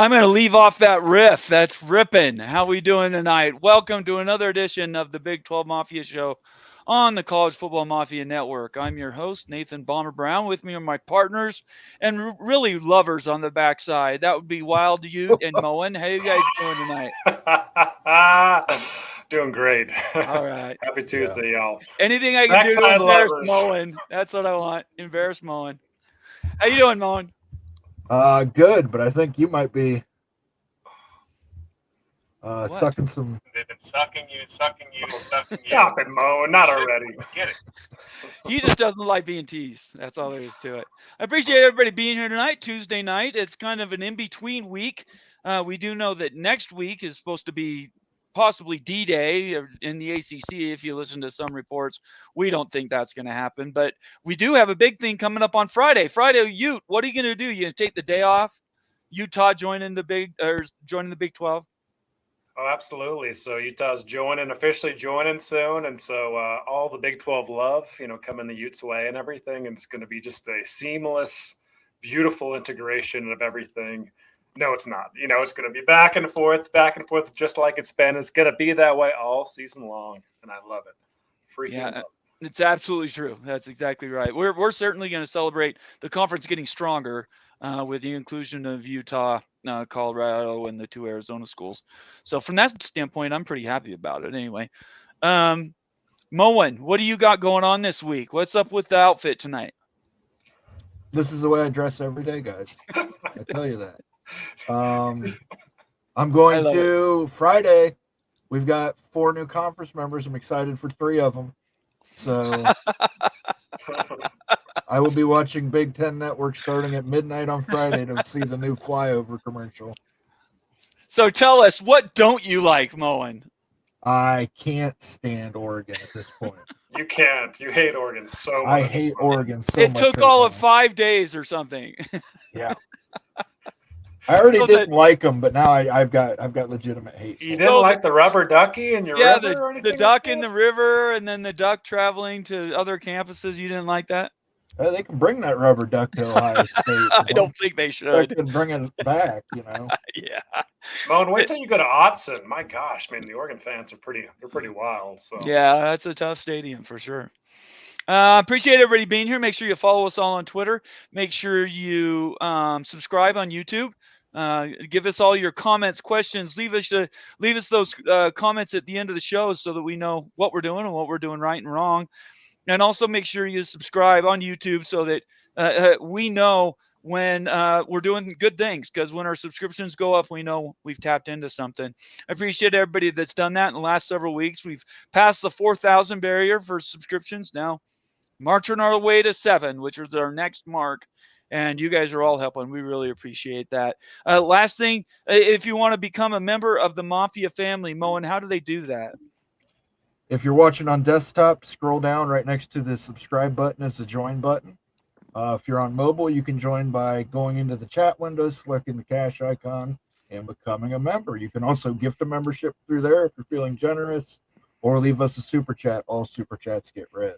I'm going to leave off that riff. That's ripping. How we doing tonight? Welcome to another edition of the Big 12 Mafia Show on the College Football Mafia Network. I'm your host, Nathan Bomber Brown. With me are my partners and really lovers on the backside. That would be Wild Ute and Moen. How you guys doing tonight? Doing great. All right. Happy Tuesday, y'all. Anything I can do to Backside embarrass lovers. Moen. That's what I want. Embarrass Moen. How you doing, Moen? Good, but I think you might be sucking some. They've been sucking you. Stop it, Mo. Not already. Get it. He just doesn't like being teased. That's all there is to it. I appreciate everybody being here tonight, Tuesday night. It's kind of an in-between week. We do know that next week is supposed to be possibly D-Day in the ACC, if you listen to some reports. We don't think that's going to happen, but we do have a big thing coming up on Friday. Friday, Ute, what are you going to do? You going to take the day off? Utah joining the Big 12? Oh, absolutely. So Utah's officially joining soon. And so all the Big 12 love, coming the Utes way and everything. And it's going to be just a seamless, beautiful integration of everything. No, it's not. It's going to be back and forth, just like it's been. It's going to be that way all season long. And I love it. Freaking love it. It's absolutely true. That's exactly right. We're certainly going to celebrate the conference getting stronger with the inclusion of Utah, Colorado, and the two Arizona schools. So from that standpoint, I'm pretty happy about it anyway. Moen, what do you got going on this week? What's up with the outfit tonight? This is the way I dress every day, guys. I tell you that. I'm going to Friday. We've got 4 new conference members. I'm excited for 3 of them. So I will be watching Big Ten Network starting at midnight on Friday to see the new flyover commercial. So tell us, what don't you like, Moen? I can't stand Oregon at this point. You can't. You hate Oregon so much. I hate Oregon so much. It took all of 5 days or something. Yeah. I already didn't like them, but now I've got legitimate hate. You didn't like the rubber ducky in your river or anything? The duck in the river, and then the duck traveling to other campuses. You didn't like that? They can bring that rubber duck to Ohio State. I don't think they should. They can bring it back, Yeah. Moen, wait till you go to Autzen. My gosh, man, the Oregon fans are pretty wild. So yeah, that's a tough stadium for sure. Appreciate everybody being here. Make sure you follow us all on Twitter. Make sure you subscribe on YouTube. Give us all your comments, questions. Leave us those comments at the end of the show so that we know what we're doing and what we're doing right and wrong. And also make sure you subscribe on YouTube so that we know when we're doing good things, because when our subscriptions go up, we know we've tapped into something. I appreciate everybody that's done that in the last several weeks. We've passed the 4,000 barrier for subscriptions now, marching our way to 7, which is our next mark. And you guys are all helping. We really appreciate that. Last thing, if you want to become a member of the Mafia family, Moen, how do they do that? If you're watching on desktop, scroll down right next to the subscribe button is the join button. If you're on mobile, you can join by going into the chat window, selecting the cash icon, and becoming a member. You can also gift a membership through there if you're feeling generous, or leave us a super chat. All super chats get read.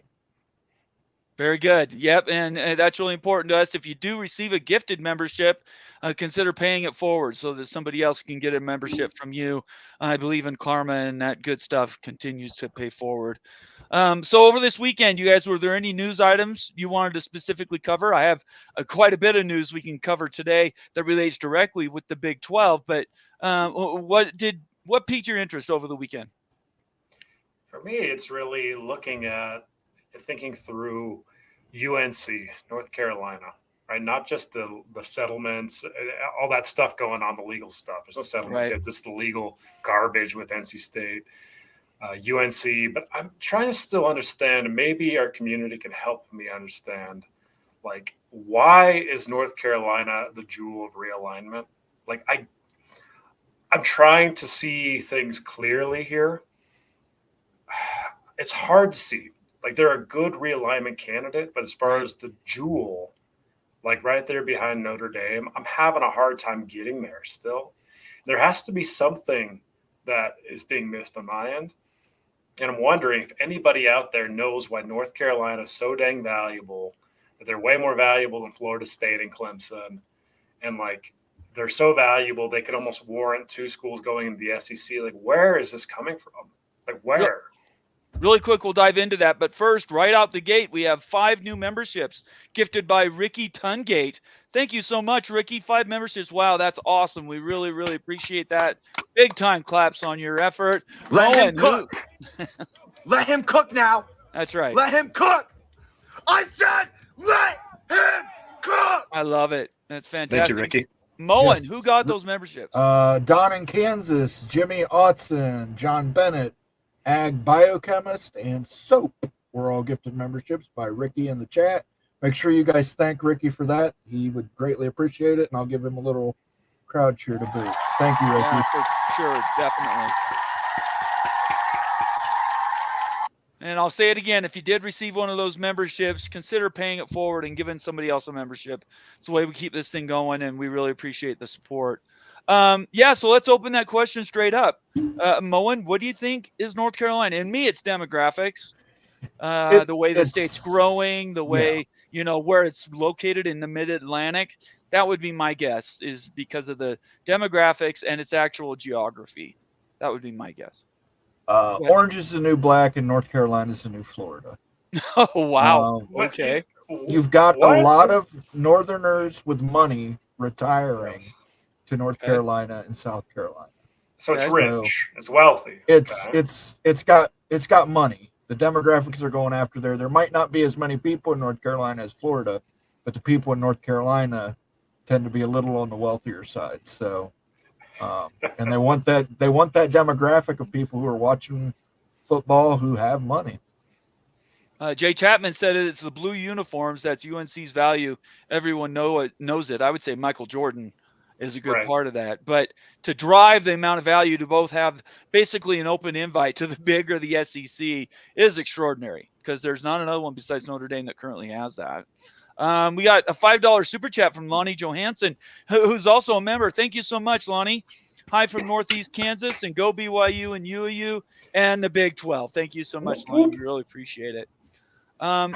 Very good. Yep, and that's really important to us. If you do receive a gifted membership, consider paying it forward so that somebody else can get a membership from you. I believe in karma, and that good stuff continues to pay forward. So over this weekend, you guys, were there any news items you wanted to specifically cover? I have quite a bit of news we can cover today that relates directly with the Big 12, but what piqued your interest over the weekend? For me, it's really thinking through UNC, North Carolina, right? Not just the settlements, all that stuff going on, the legal stuff. There's no settlements yet, just the legal garbage with NC State, UNC. But I'm trying to still understand, and maybe our community can help me understand, like, why is North Carolina the jewel of realignment? Like, I'm trying to see things clearly here. It's hard to see. Like, they're a good realignment candidate, but as far as the jewel, like right there behind Notre Dame, I'm having a hard time getting there still. There has to be something that is being missed on my end. And I'm wondering if anybody out there knows why North Carolina is so dang valuable, that they're way more valuable than Florida State and Clemson. And like, they're so valuable they could almost warrant 2 schools going into the SEC. Like, where is this coming from? Like, where? Really quick, we'll dive into that. But first, right out the gate, we have 5 new memberships gifted by Ricky Tungate. Thank you so much, Ricky. 5 memberships. Wow, that's awesome. We really, really appreciate that. Big time claps on your effort. Let him cook. Let him cook now. That's right. Let him cook. I said let him cook. I love it. That's fantastic. Thank you, Ricky. Moen, Yes. who got those memberships? Don in Kansas, Jimmy Otson, John Bennett, Ag Biochemist, and Soap were all gifted memberships by Ricky in the chat. Make sure you guys thank Ricky for that. He would greatly appreciate it, and I'll give him a little crowd cheer to boot. Thank you, Ricky. Yeah, for sure, definitely. And I'll say it again, if you did receive one of those memberships, consider paying it forward and giving somebody else a membership. It's the way we keep this thing going, and we really appreciate the support. So let's open that question straight up. Moen, what do you think is North Carolina? And me, it's demographics. The way the state's growing, the way, where it's located in the mid-Atlantic. That would be my guess, is because of the demographics and its actual geography. That would be my guess. Orange is the new black, and North Carolina is the new Florida. Oh, wow. Okay. You've got a lot of Northerners with money retiring to North Carolina and South Carolina. So it's rich. It's wealthy. It's got money. The demographics are going after there. There might not be as many people in North Carolina as Florida, but the people in North Carolina tend to be a little on the wealthier side. So, and they want that demographic of people who are watching football who have money. Jay Chapman said it's the blue uniforms that's UNC's value. Everyone knows it. I would say Michael Jordan is a good part of that. But to drive the amount of value to both have basically an open invite to the Big or the SEC is extraordinary, because there's not another one besides Notre Dame that currently has that. We got a $5 super chat from Lonnie Johansson, who's also a member. Thank you so much, Lonnie. Hi from Northeast Kansas, and go BYU and UAU and the Big 12. Thank you so much, Lonnie. We really appreciate it.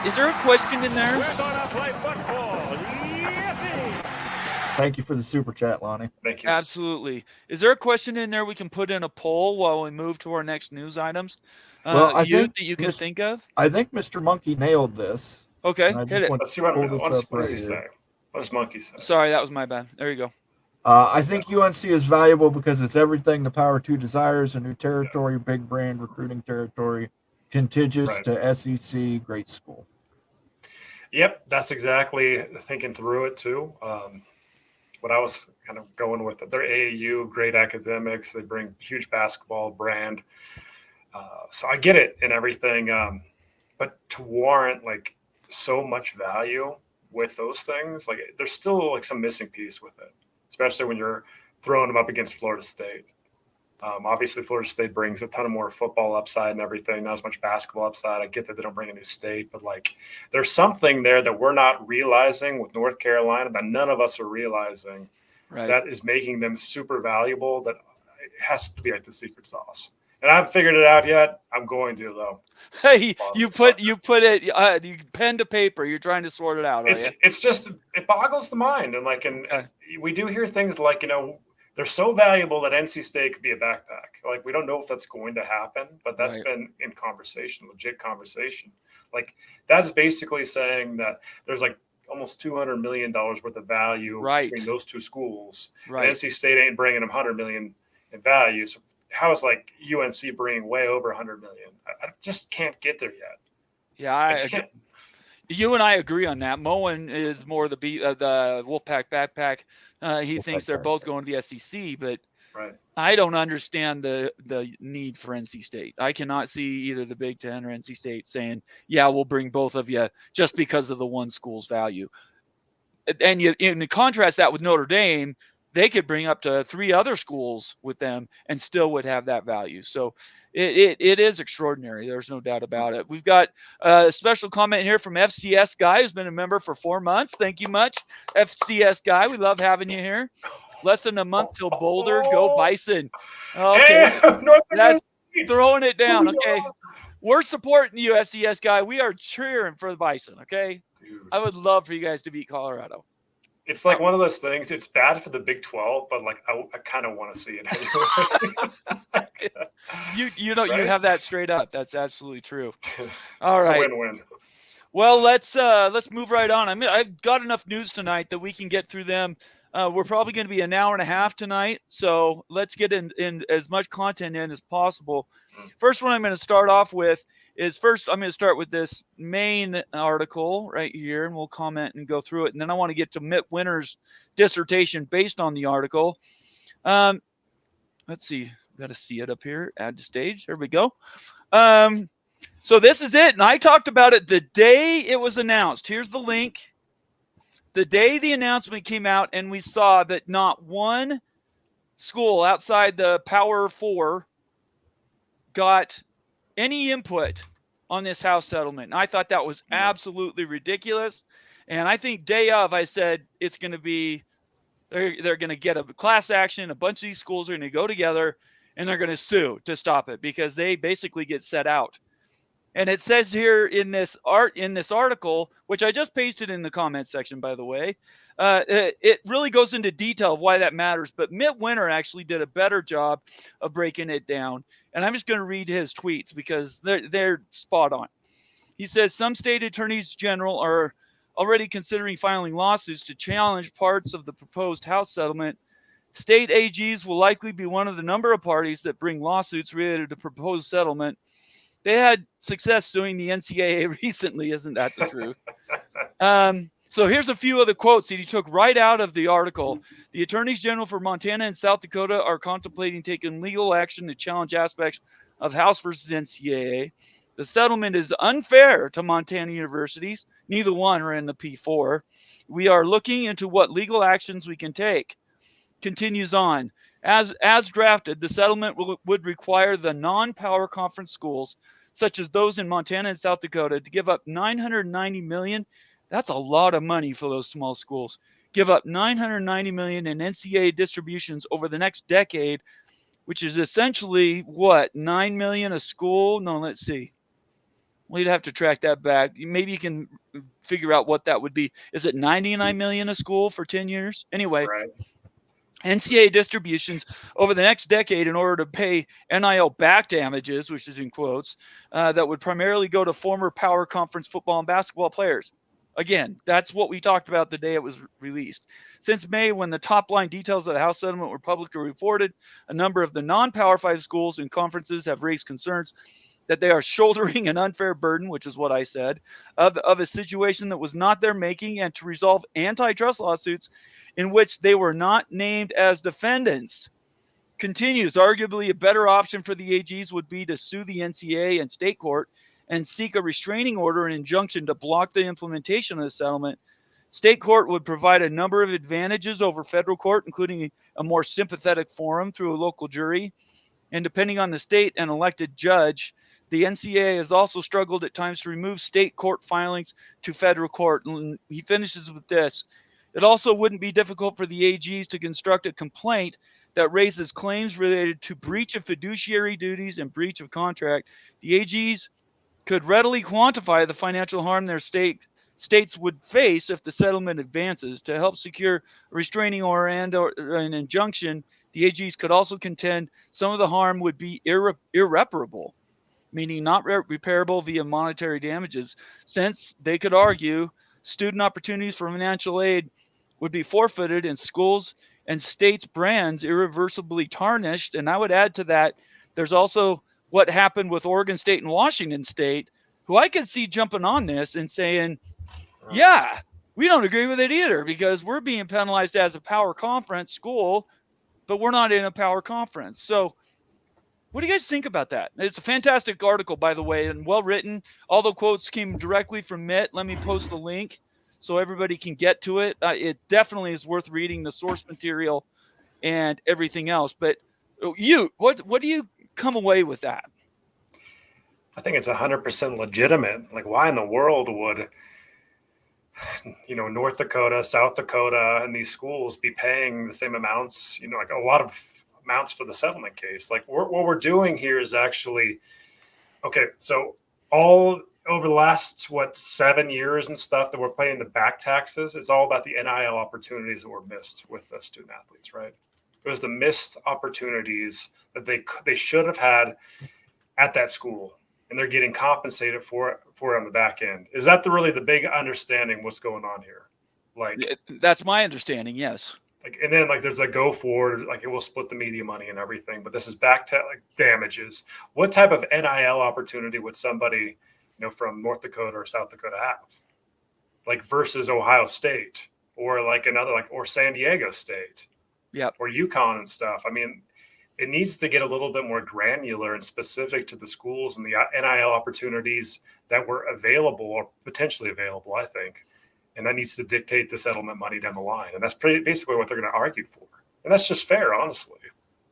Is there a question in there? We're going to play football. Thank you for the super chat, Lonnie. Thank you. Absolutely. Is there a question in there we can put in a poll while we move to our next news items? I think that you can think of? I think Mr. Monkey nailed this. Okay, hit it. Let's see what does he say. What does Monkey say? Sorry, that was my bad. There you go. I think UNC is valuable because it's everything the Power 2 desires: a new territory, big brand, recruiting territory, contiguous to SEC, great school. Yep, that's exactly thinking through it too. What I was kind of going with it. They're AAU, great academics. They bring huge basketball brand. So I get it and everything. But to warrant like so much value with those things, like there's still like some missing piece with it, especially when you're throwing them up against Florida State. Obviously, Florida State brings a ton of more football upside and everything, not as much basketball upside. I get that they don't bring a new state, but like there's something there that we're not realizing with North Carolina that none of us are realizing that is making them super valuable. That it has to be like the secret sauce. And I haven't figured it out yet. I'm going to, though. Hey, you put it you pen to paper. You're trying to sort it out. It's just it boggles the mind, and we do hear things like they're so valuable that NC State could be a backpack. Like, we don't know if that's going to happen, but that's been in conversation, legit conversation. Like, that's basically saying that there's like almost $200 million worth of value between those two schools. Right. And NC State ain't bringing them $100 million in value. So how is like UNC bringing way over $100 million? I just can't get there yet. Yeah, you and I agree on that. Moen is more the Wolfpack backpack. He thinks they're both going to the SEC, but I don't understand the need for NC State. I cannot see either the Big Ten or NC State saying, yeah, we'll bring both of you just because of the one school's value. And you contrast that with Notre Dame, they could bring up to 3 other schools with them and still would have that value. So it is extraordinary. There's no doubt about it. We've got a special comment here from FCS Guy, who's been a member for 4 months. Thank you much, FCS Guy. We love having you here. Less than a month till Boulder. Go Bison. Okay. That's throwing it down. Okay. We're supporting you, FCS Guy. We are cheering for the Bison. Okay. I would love for you guys to beat Colorado. It's like one of those things. It's bad for the Big 12, but like I kind of want to see it anyway. You know, you Right? have that straight up. That's absolutely true. All It's a right. win-win. Well, let's move right on. I've got enough news tonight that we can get through them. We're probably going to be an hour and a half tonight, so let's get in as much content in as possible. First one I'm going to start off with is I'm going to start with this main article right here, and we'll comment and go through it. And then I want to get to Mitt Winter's dissertation based on the article. Let's see. Got to see it up here. Add to stage. There we go. So this is it, and I talked about it the day it was announced. Here's the link. The day the announcement came out, and we saw that not one school outside the Power Four got any input on this house settlement. And I thought that was absolutely ridiculous. And I think day of, I said it's going to be, they're going to get a class action. A bunch of these schools are going to go together, and they're going to sue to stop it because they basically get set out. And it says here in this article, which I just pasted in the comments section, by the way, it really goes into detail of why that matters. But Mitt Winter actually did a better job of breaking it down. And I'm just going to read his tweets because they're spot on. He says some state attorneys general are already considering filing lawsuits to challenge parts of the proposed house settlement. State AGs will likely be one of the number of parties that bring lawsuits related to proposed settlement. They had success suing the NCAA recently. Isn't that the truth? So here's a few of the quotes that he took right out of the article. The attorneys general for Montana and South Dakota are contemplating taking legal action to challenge aspects of House versus NCAA. The settlement is unfair to Montana universities. Neither one are in the P4. We are looking into what legal actions we can take. Continues on. As drafted, the settlement would require the non-power conference schools, such as those in Montana and South Dakota, to give up $990 million. That's a lot of money for those small schools. Give up $990 million in NCAA distributions over the next decade, which is essentially what, $9 million a school? No, let's see. We'd have to track that back. Maybe you can figure out what that would be. Is it $99 million a school for 10 years? Anyway. Right. NCAA distributions over the next decade in order to pay NIL back damages, which is in quotes, that would primarily go to former power conference football and basketball players. Again, that's what we talked about the day it was released. Since May, when the top line details of the House settlement were publicly reported, a number of the non-Power 5 schools and conferences have raised concerns that they are shouldering an unfair burden, which is what I said, of a situation that was not their making, and to resolve antitrust lawsuits in which they were not named as defendants. Continues, arguably a better option for the AGs would be to sue the NCAA and state court and seek a restraining order and injunction to block the implementation of the settlement. State court would provide a number of advantages over federal court, including a more sympathetic forum through a local jury. And depending on the state and elected judge, the NCAA has also struggled at times to remove state court filings to federal court. And he finishes with this. It also wouldn't be difficult for the AGs to construct a complaint that raises claims related to breach of fiduciary duties and breach of contract. The AGs could readily quantify the financial harm their states would face if the settlement advances. To help secure a restraining order and or an injunction, the AGs could also contend some of the harm would be irreparable, meaning not repairable via monetary damages, since they could argue student opportunities for financial aid would be forfeited and schools and states' brands irreversibly tarnished. And I would add to that, there's also what happened with Oregon State and Washington State, who I could see jumping on this and saying, yeah, we don't agree with it either because we're being penalized as a power conference school, but we're not in a power conference. So what do you guys think about that? It's a fantastic article, by the way, and well written. All the quotes came directly from Mitt. Let me post the link so everybody can get to it. It definitely is worth reading, the source material and everything else. But what do you come away with that? I think it's 100% legitimate. Like, why in the world would, North Dakota, South Dakota, and these schools be paying the same amounts, like a lot of amounts for the settlement case? Like, what we're doing here is actually, okay, so all over the last 7 years and stuff that we're paying the back taxes, it's all about the NIL opportunities that were missed with the student athletes, right? It was the missed opportunities that they should have had at that school, and they're getting compensated for it on the back end. Is that really the big understanding what's going on here? Like, that's my understanding. Yes. Like, and then like there's a go forward, like it will split the media money and everything, but this is back to like damages. What type of NIL opportunity would somebody, from North Dakota or South Dakota have, like versus Ohio State or like another, like, or San Diego State, or UConn and stuff? I mean, it needs to get a little bit more granular and specific to the schools and the NIL opportunities that were available or potentially available, I think. And that needs to dictate the settlement money down the line. And that's basically what they're going to argue for. And that's just fair, honestly.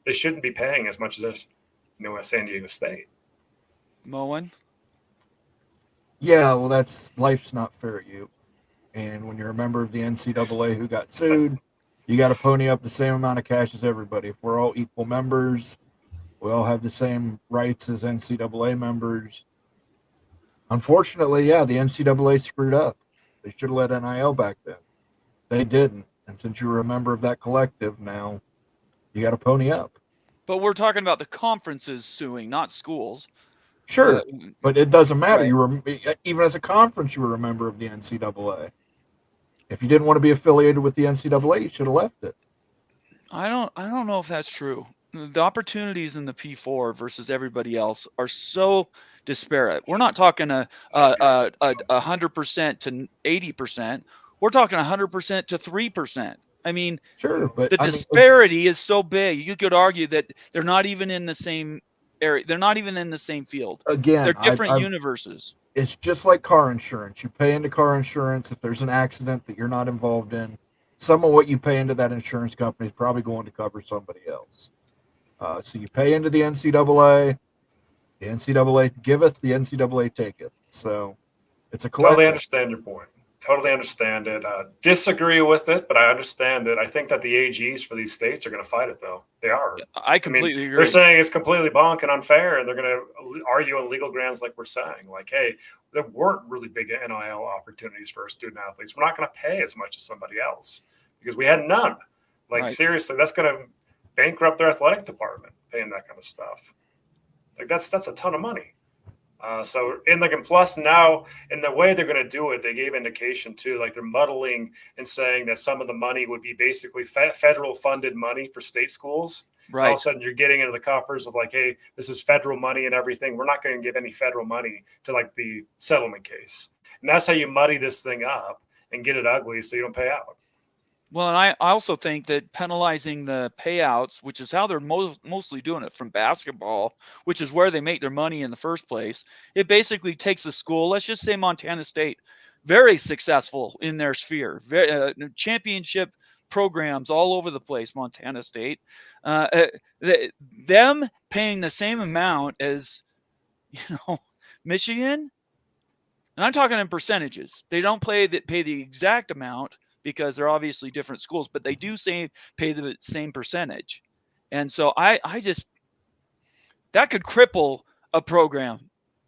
They shouldn't be paying as much as, at San Diego State. Moen? Yeah, well, life's not fair, you. And when you're a member of the NCAA who got sued, you got to pony up the same amount of cash as everybody. If we're all equal members, we all have the same rights as NCAA members. Unfortunately, the NCAA screwed up. They should have let NIL back then. They didn't. And since you're a member of that collective now, you got to pony up. But we're talking about the conferences suing, not schools. Sure, but it doesn't matter. Right. You were, even as a conference, you were a member of the NCAA. If you didn't want to be affiliated with the NCAA, you should have left it. I don't know if that's true. The opportunities in the P4 versus everybody else are so disparate. We're not talking a 100% to 80%. We're talking 100% to 3%. I mean, sure, but the disparity is so big. You could argue that they're not even in the same area. They're not even in the same field. Again, they're different universes. It's just like car insurance. You pay into car insurance if there's an accident that you're not involved in. Some of what you pay into that insurance company is probably going to cover somebody else. So you pay into the NCAA giveth, the NCAA taketh. So it's a collective. Totally understand your point. Totally understand it. Disagree with it, but I understand it. I think that the AGs for these states are going to fight it, though. They are. I completely agree. They're saying it's completely bonk and unfair, and they're going to argue on legal grounds like we're saying. Like, hey, there weren't really big NIL opportunities for our student athletes. We're not going to pay as much as somebody else because we had none. Like, Right. Seriously, that's going to bankrupt their athletic department, paying that kind of stuff. Like, that's a ton of money. So plus now in the way they're going to do it, they gave indication too, like they're muddling and saying that some of the money would be basically federal funded money for state schools. Right. All of a sudden you're getting into the coffers of like, hey, this is federal money and everything. We're not going to give any federal money to like the settlement case. And that's how you muddy this thing up and get it ugly so you don't pay out. Well, and I also think that penalizing the payouts, which is how they're mostly doing it from basketball, which is where they make their money in the first place, it basically takes a school, let's just say Montana State, very successful in their sphere, championship programs all over the place, Montana State, them paying the same amount as, Michigan, and I'm talking in percentages. They don't pay the exact amount, because they're obviously different schools, but they do pay the same percentage. And so I just, that could cripple a program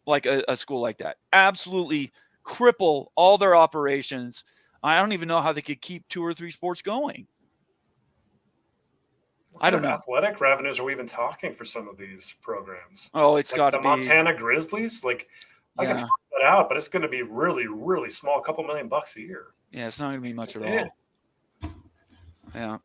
like a school like that. Absolutely cripple all their operations. I don't even know how they could keep 2 or 3 sports going. I don't know. Athletic revenues are we even talking for some of these programs? Oh, it's like got to be. The Montana Grizzlies, I can figure that out, but it's going to be really, really small, a couple $1 million a year. Yeah, it's not going to be much at all. Yeah.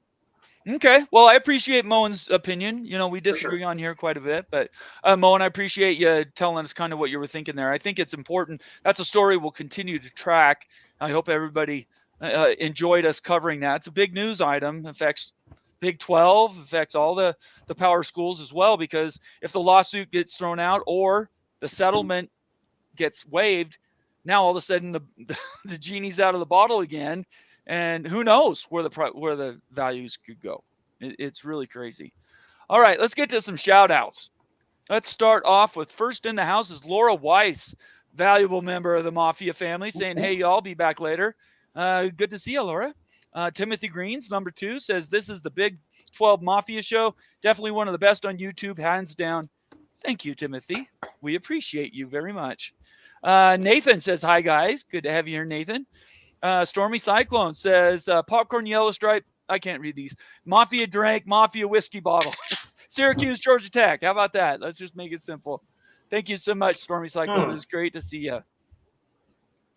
Okay. Well, I appreciate Moen's opinion. We disagree on here quite a bit, but Moen, I appreciate you telling us kind of what you were thinking there. I think it's important. That's a story we'll continue to track. I hope everybody enjoyed us covering that. It's a big news item. Affects Big 12, affects all the power schools as well, because if the lawsuit gets thrown out or the settlement gets waived, now all of a sudden the genie's out of the bottle again, and who knows where the values could go. It's really crazy. All right, let's get to some shout outs. Let's start off with first in the house is Laura Weiss, valuable member of the Mafia family, saying, hey, y'all, be back later. Good to see you, Laura. Timothy Greens, number 2, says, this is the Big 12 Mafia show. Definitely one of the best on YouTube, hands down. Thank you, Timothy. We appreciate you very much. Nathan says, hi, guys. Good to have you here, Nathan. Stormy Cyclone says, popcorn yellow stripe. I can't read these. Mafia drank, Mafia whiskey bottle. Syracuse, Georgia Tech. How about that? Let's just make it simple. Thank you so much, Stormy Cyclone. It was great to see you.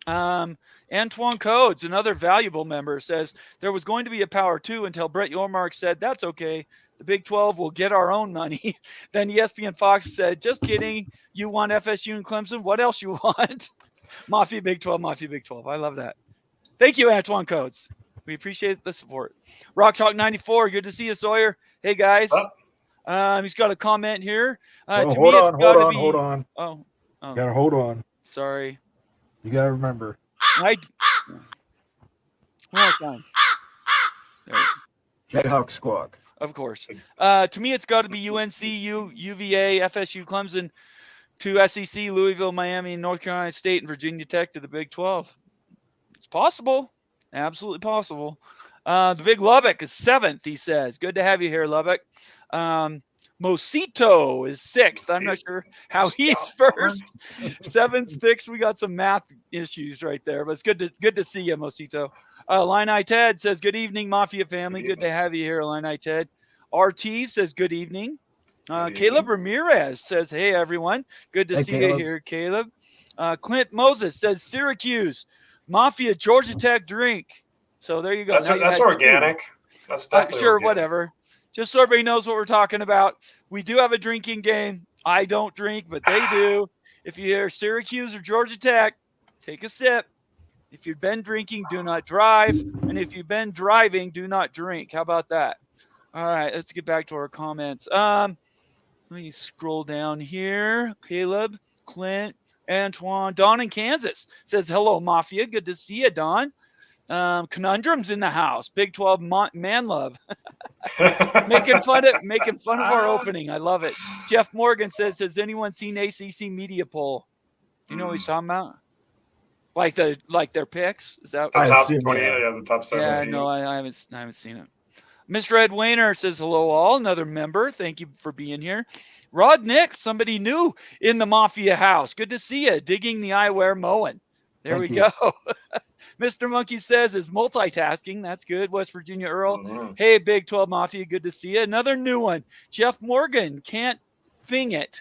Antoine Codes, another valuable member, says there was going to be a Power 2 until Brett Yormark said, that's okay. The Big 12 will get our own money. Then ESPN Fox said, just kidding. You want FSU and Clemson? What else you want? Mafia Big 12, Mafia Big 12. I love that. Thank you, Antoine Codes. We appreciate the support. Rock Chalk 94. Good to see you, Sawyer. Hey, guys. He's got a comment here. Hold on. Oh. Gotta hold on. Sorry. You gotta remember. One more time. Jayhawk squawk. Of course. To me, it's got to be UNC, UVA, FSU, Clemson, to SEC, Louisville, Miami, North Carolina State, and Virginia Tech to the Big 12. It's possible. Absolutely possible. The Big Lubbock is 7th, he says. Good to have you here, Lubbock. Mosito is 6th. I'm not sure how he's first. 7th, 6th. We got some math issues right there, but it's good to see you, Mosito. Illini Ted says, good evening, Mafia family. Good to have you here, Illini Ted. RT says, good evening. Caleb Ramirez says, hey, everyone. Good to see you here, Caleb. Clint Moses says, Syracuse, Mafia, Georgia Tech drink. So there you go. That's organic. That's definitely sure, organic. Whatever. Just so everybody knows what we're talking about. We do have a drinking game. I don't drink, but they do. If you hear Syracuse or Georgia Tech, take a sip. If you've been drinking, do not drive. And if you've been driving, do not drink. How about that? All right, let's get back to our comments. Let me scroll down here. Caleb, Clint, Antoine, Don in Kansas says, hello, Mafia. Good to see you, Don. Conundrums in the house. Big 12 man love. making fun of our opening. I love it. Jeff Morgan says, has anyone seen ACC media poll? Do you know what he's talking about? Like their picks? Is that the top 20? Yeah, the top 17. Yeah, no, I haven't seen it. Mr. Ed Wayner says, hello all, another member. Thank you for being here. Rod Nick, somebody new in the Mafia house. Good to see you. Digging the eyewear mowing. There we go. Mr. Monkey says is multitasking. That's good. West Virginia Earl. Mm-hmm. Hey, Big 12 Mafia. Good to see you. Another new one. Jeff Morgan. Can't fing it.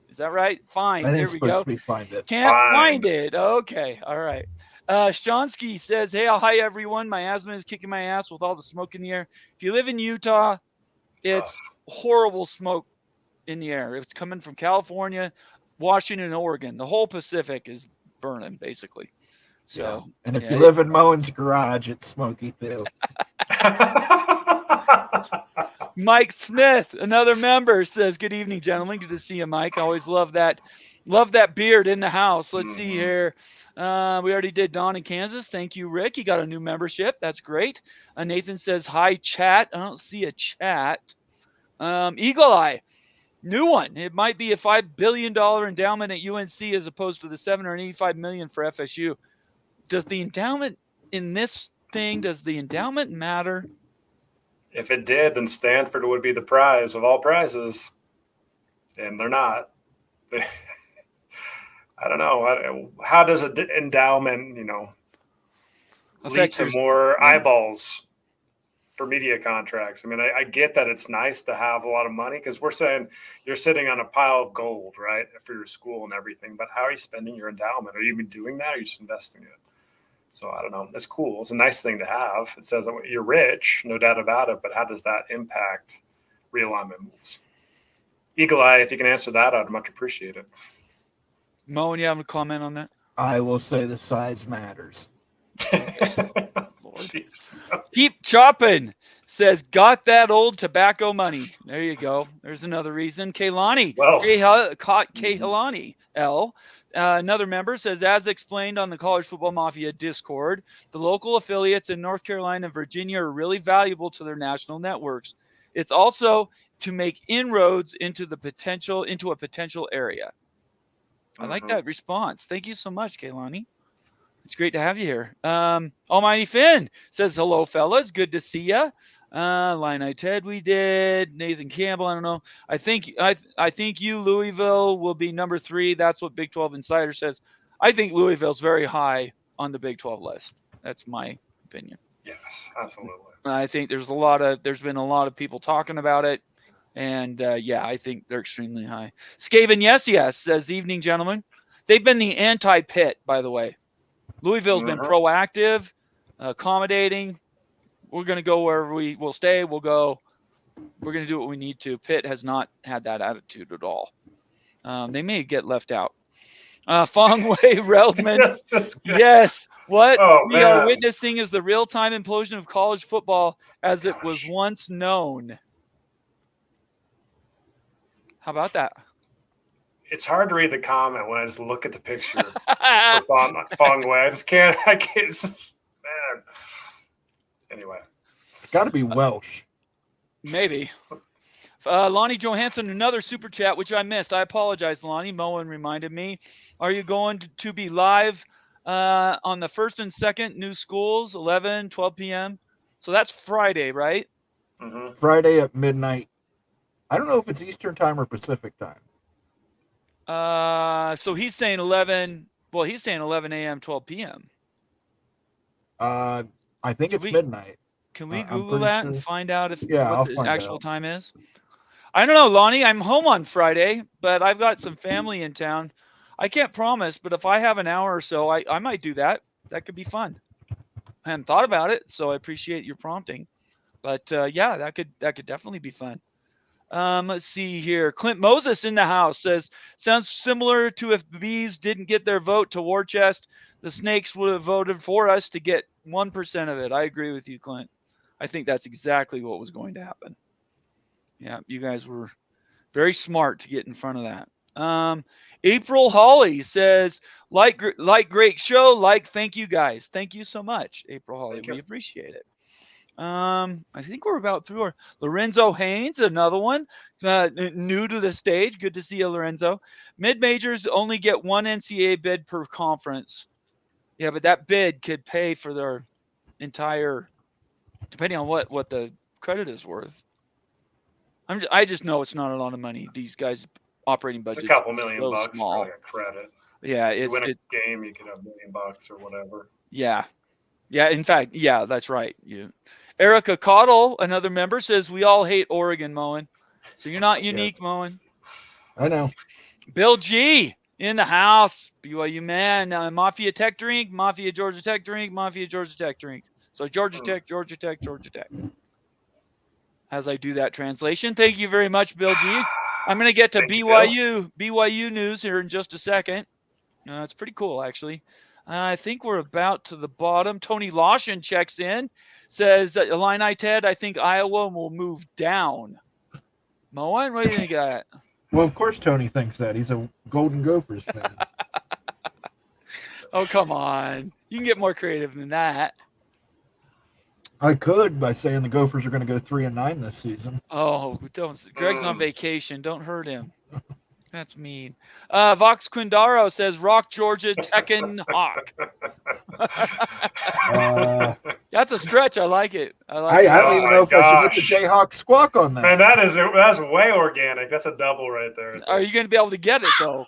Is that right? Fine. There we go. Can't find it. Okay. All right. Shonsky says, hey, hi, everyone. My asthma is kicking my ass with all the smoke in the air. If you live in Utah, it's horrible smoke in the air. It's coming from California, Washington, Oregon. The whole Pacific is burning, basically. So, and if you live in Moen's garage, it's smoky too. Mike Smith, another member, says, good evening, gentlemen. Good to see you, Mike. I always love that beard in the house. Let's see here. We already did Don in Kansas. Thank you, Rick. You got a new membership. That's great. Nathan says, hi, chat. I don't see a chat. Eagle Eye, new one. It might be a $5 billion endowment at UNC as opposed to the $785 million for FSU. Does the endowment in this thing, does the endowment matter? If it did, then Stanford would be the prize of all prizes. And they're not. I don't know. How does an endowment, lead to more eyeballs for media contracts? I mean, I get that it's nice to have a lot of money because we're saying you're sitting on a pile of gold, right, for your school and everything. But how are you spending your endowment? Are you even doing that? Or are you just investing it? So I don't know. It's cool. It's a nice thing to have. It says you're rich, no doubt about it. But how does that impact realignment moves? Eagle Eye, if you can answer that, I'd much appreciate it. Mo, you have a comment on that? I will say the size matters. Keep chopping, says, got that old tobacco money. There you go. There's another reason. Kaylani, Kaylani L. Another member says, as explained on the College Football Mafia Discord, the local affiliates in North Carolina and Virginia are really valuable to their national networks. It's also to make inroads into a potential area. I like that response. Thank you so much, Kaylani. It's great to have you here. Almighty Finn says, hello, fellas. Good to see ya. Illini Ted, we did. Nathan Campbell, I don't know. I think you, Louisville, will be number 3. That's what Big 12 Insider says. I think Louisville's very high on the Big 12 list. That's my opinion. Yes, absolutely. I think there's been a lot of people talking about it. And I think they're extremely high. Skaven, yes, says, evening, gentlemen. They've been the anti-Pitt, by the way. Louisville's been proactive, accommodating. We're going to go wherever we'll stay. We'll go. We're going to do what we need to. Pitt has not had that attitude at all. They may get left out. Fong Wei Reldman. Yes. What we are witnessing is the real-time implosion of college football as it was once known. How about that? It's hard to read the comment when I just look at the picture for Fong Wei. I can't. It's just, man. Anyway. It's got to be Welsh. Maybe. Lonnie Johansson, another super chat, which I missed. I apologize, Lonnie. Moen reminded me. Are you going to be live on the first and second new schools, 11, 12 p.m.? So that's Friday, right? Mm-hmm. Friday at midnight. I don't know if it's Eastern time or Pacific time. So he's saying 11. Well, he's saying 11 a.m., 12 p.m. I think it's midnight. Can we Google that and find out what the actual time is? I don't know, Lonnie. I'm home on Friday, but I've got some family in town. I can't promise, but if I have an hour or so, I might do that. That could be fun. I hadn't thought about it, so I appreciate your prompting. But that could definitely be fun. Let's see here. Clint Moses in the house says, sounds similar to if the Bees didn't get their vote to War Chest, the Snakes would have voted for us to get 1% of it. I agree with you, Clint. I think that's exactly what was going to happen. Yeah, you guys were very smart to get in front of that. April Hawley says, like great show, thank you guys. Thank you so much, April Hawley. We appreciate it. I think we're about through our Lorenzo Haynes, another one, new to the stage. Good to see you, Lorenzo. Mid-majors only get one NCAA bid per conference. Yeah, but that bid could pay for their entire, depending on what the credit is worth. I just know it's not a lot of money. These guys' operating budget. It's a couple $1 million bucks small. for like a credit. Yeah, you win a game, you could have $1 million bucks or whatever. Yeah. In fact, that's right. Erica Cottle, another member, says we all hate Oregon, Moen. So you're not unique, yes. Moen. I know. Bill G in the house. BYU man. Mafia Tech drink. Mafia Georgia Tech drink. Mafia Georgia Tech drink. So Georgia Tech, Georgia Tech, Georgia Tech. As I do that translation. Thank you very much, Bill G. I'm going to get to BYU news here in just a second. It's pretty cool, actually. I think we're about to the bottom. Tony Lawson checks in, says, Illini Ted, I think Iowa will move down. Moen, what do you think of that? Well, of course Tony thinks that. He's a Golden Gophers fan. Oh, come on. You can get more creative than that. I could by saying the Gophers are going to go 3-9 this season. Oh, don't. Greg's on vacation. Don't hurt him. That's mean. Vox Quindaro says, Rock Georgia Tekken Hawk. That's a stretch. I like it. I don't even know if I should get the Jayhawk squawk on that. Man, that's way organic. That's a double right there. Are you going to be able to get it, though?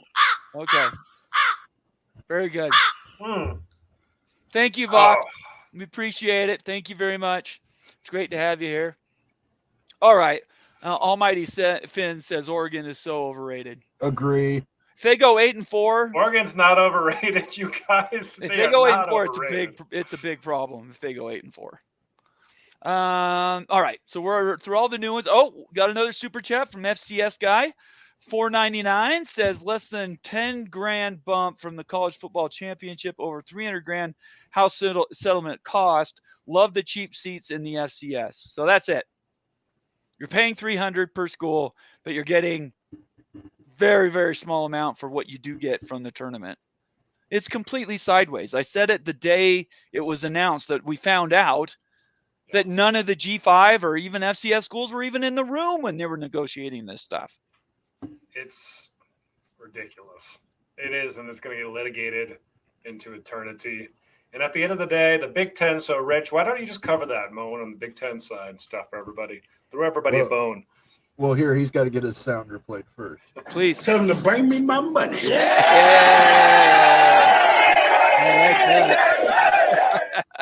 Okay. Very good. Thank you, Vox. We appreciate it. Thank you very much. It's great to have you here. All right. Almighty Finn says Oregon is so overrated. Agree. If they go 8-4, Oregon's not overrated, you guys. If they go 8-4, it's a big problem. If they go 8-4. All right. So we're through all the new ones. Oh, got another super chat from FCS guy. $4.99 says less than 10 grand bump from the college football championship, over 300 grand house settlement cost. Love the cheap seats in the FCS. So that's it. You're paying $300 per school, but you're getting very, very small amount for what you do get from the tournament. It's completely sideways. I said it the day it was announced that we found out that none of the G5 or even FCS schools were even in the room when they were negotiating this stuff. It's ridiculous. It is, and it's going to get litigated into eternity. And at the end of the day, the Big Ten so rich. Why don't you just cover that, Moen, on the Big Ten side and stuff for everybody? Throw everybody a bone. Well, here, he's got to get his sounder played first. Please. Tell him to bring me my money. Yeah.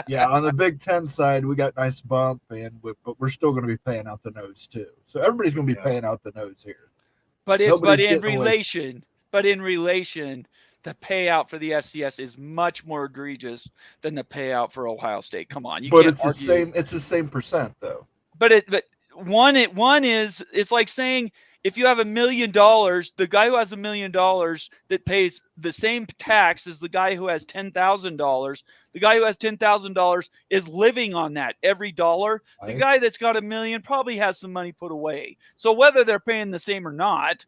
Yeah, on the Big Ten side, we got nice bump, but we're still going to be paying out the nose too. So everybody's going to be paying out the nose here. But Nobody's in getting away. relation, the payout for the FCS is much more egregious than the payout for Ohio State. Come on, you But can't it's argue. the same. It's the same percent though. But one is, it's like saying if you have $1 million, the guy who has $1 million that pays the same tax as the guy who has $10,000, the guy who has $10,000 is living on that every dollar. The guy that's got $1 million probably has some money put away. So whether they're paying the same or not,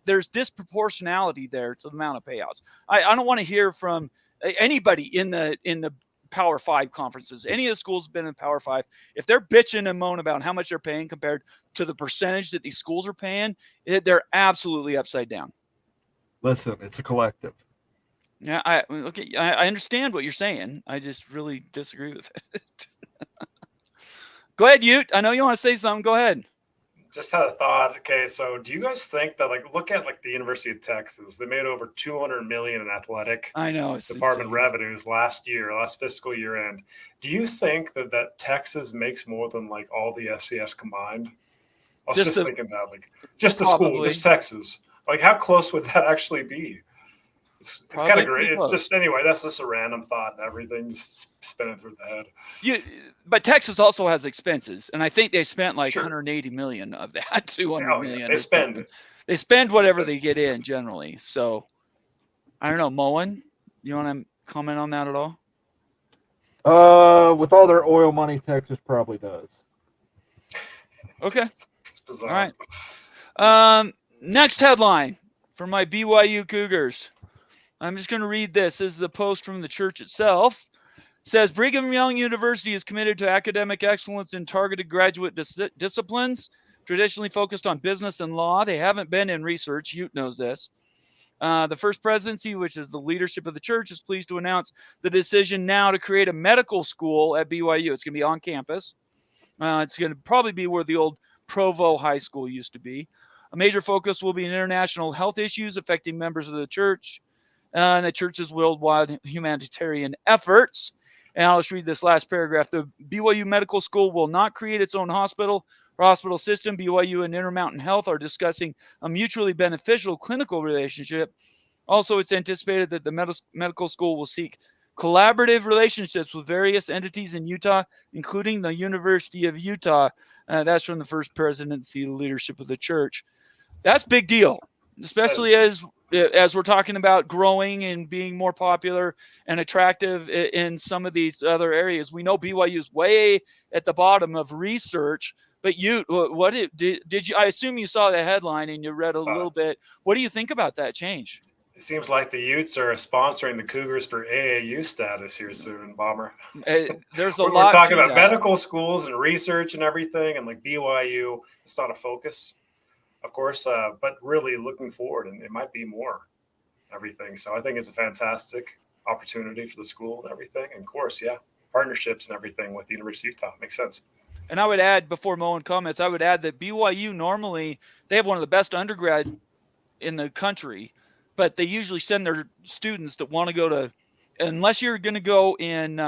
there's disproportionality there to the amount of payouts. I don't want to hear from anybody in the Power 5 conferences. Any of the schools have been in Power 5. If they're bitching and moaning about how much they're paying compared to the percentage that these schools are paying, they're absolutely upside down. Listen, it's a collective. Yeah, I understand what you're saying. I just really disagree with it. Go ahead, Ute. I know you want to say something. Go ahead. Just had a thought. Okay, so do you guys think that, like, look at like the University of Texas? They made over $200 million in athletic department revenues last fiscal year end. Do you think that Texas makes more than like all the FCS combined? I was just thinking that, like, just the school, just Texas. Like, how close would that actually be? It's kind of great. It's just, anyway, that's just a random thought and everything just spinning through the head. But Texas also has expenses, and I think they spent like $180 million of that, $200 million. They spend whatever they get in generally. So I don't know, Moen, you want to comment on that at all? With all their oil money, Texas probably does. Okay. It's bizarre. All right. Next headline for my BYU Cougars. I'm just going to read this. This is a post from the church itself. It says, Brigham Young University is committed to academic excellence in targeted graduate disciplines, traditionally focused on business and law. They haven't been in research. Ute knows this. The First Presidency, which is the leadership of the church, is pleased to announce the decision now to create a medical school at BYU. It's going to be on campus. It's going to probably be where the old Provo High School used to be. A major focus will be in international health issues affecting members of the church and the church's worldwide humanitarian efforts. And I'll just read this last paragraph. The BYU Medical School will not create its own hospital or hospital system. BYU and Intermountain Health are discussing a mutually beneficial clinical relationship. Also, it's anticipated that the medical school will seek collaborative relationships with various entities in Utah, including the University of Utah. That's from the First Presidency leadership of the church. That's a big deal, especially as we're talking about growing and being more popular and attractive in some of these other areas. We know BYU is way at the bottom of research, but did you? I assume you saw the headline and you read a little bit. What do you think about that change? It seems like the Utes are sponsoring the Cougars for AAU status here soon, Bomber. There's a lot. We're talking about medical schools and research and everything, and like BYU, it's not a focus, of course, but really looking forward, and it might be more everything. So I think it's a fantastic opportunity for the school and everything. And of course, partnerships and everything with the University of Utah makes sense. And I would add, before Moen comments, I would add that BYU normally, they have one of the best undergrad in the country, but they usually send their students that want to go to, unless you're going to go in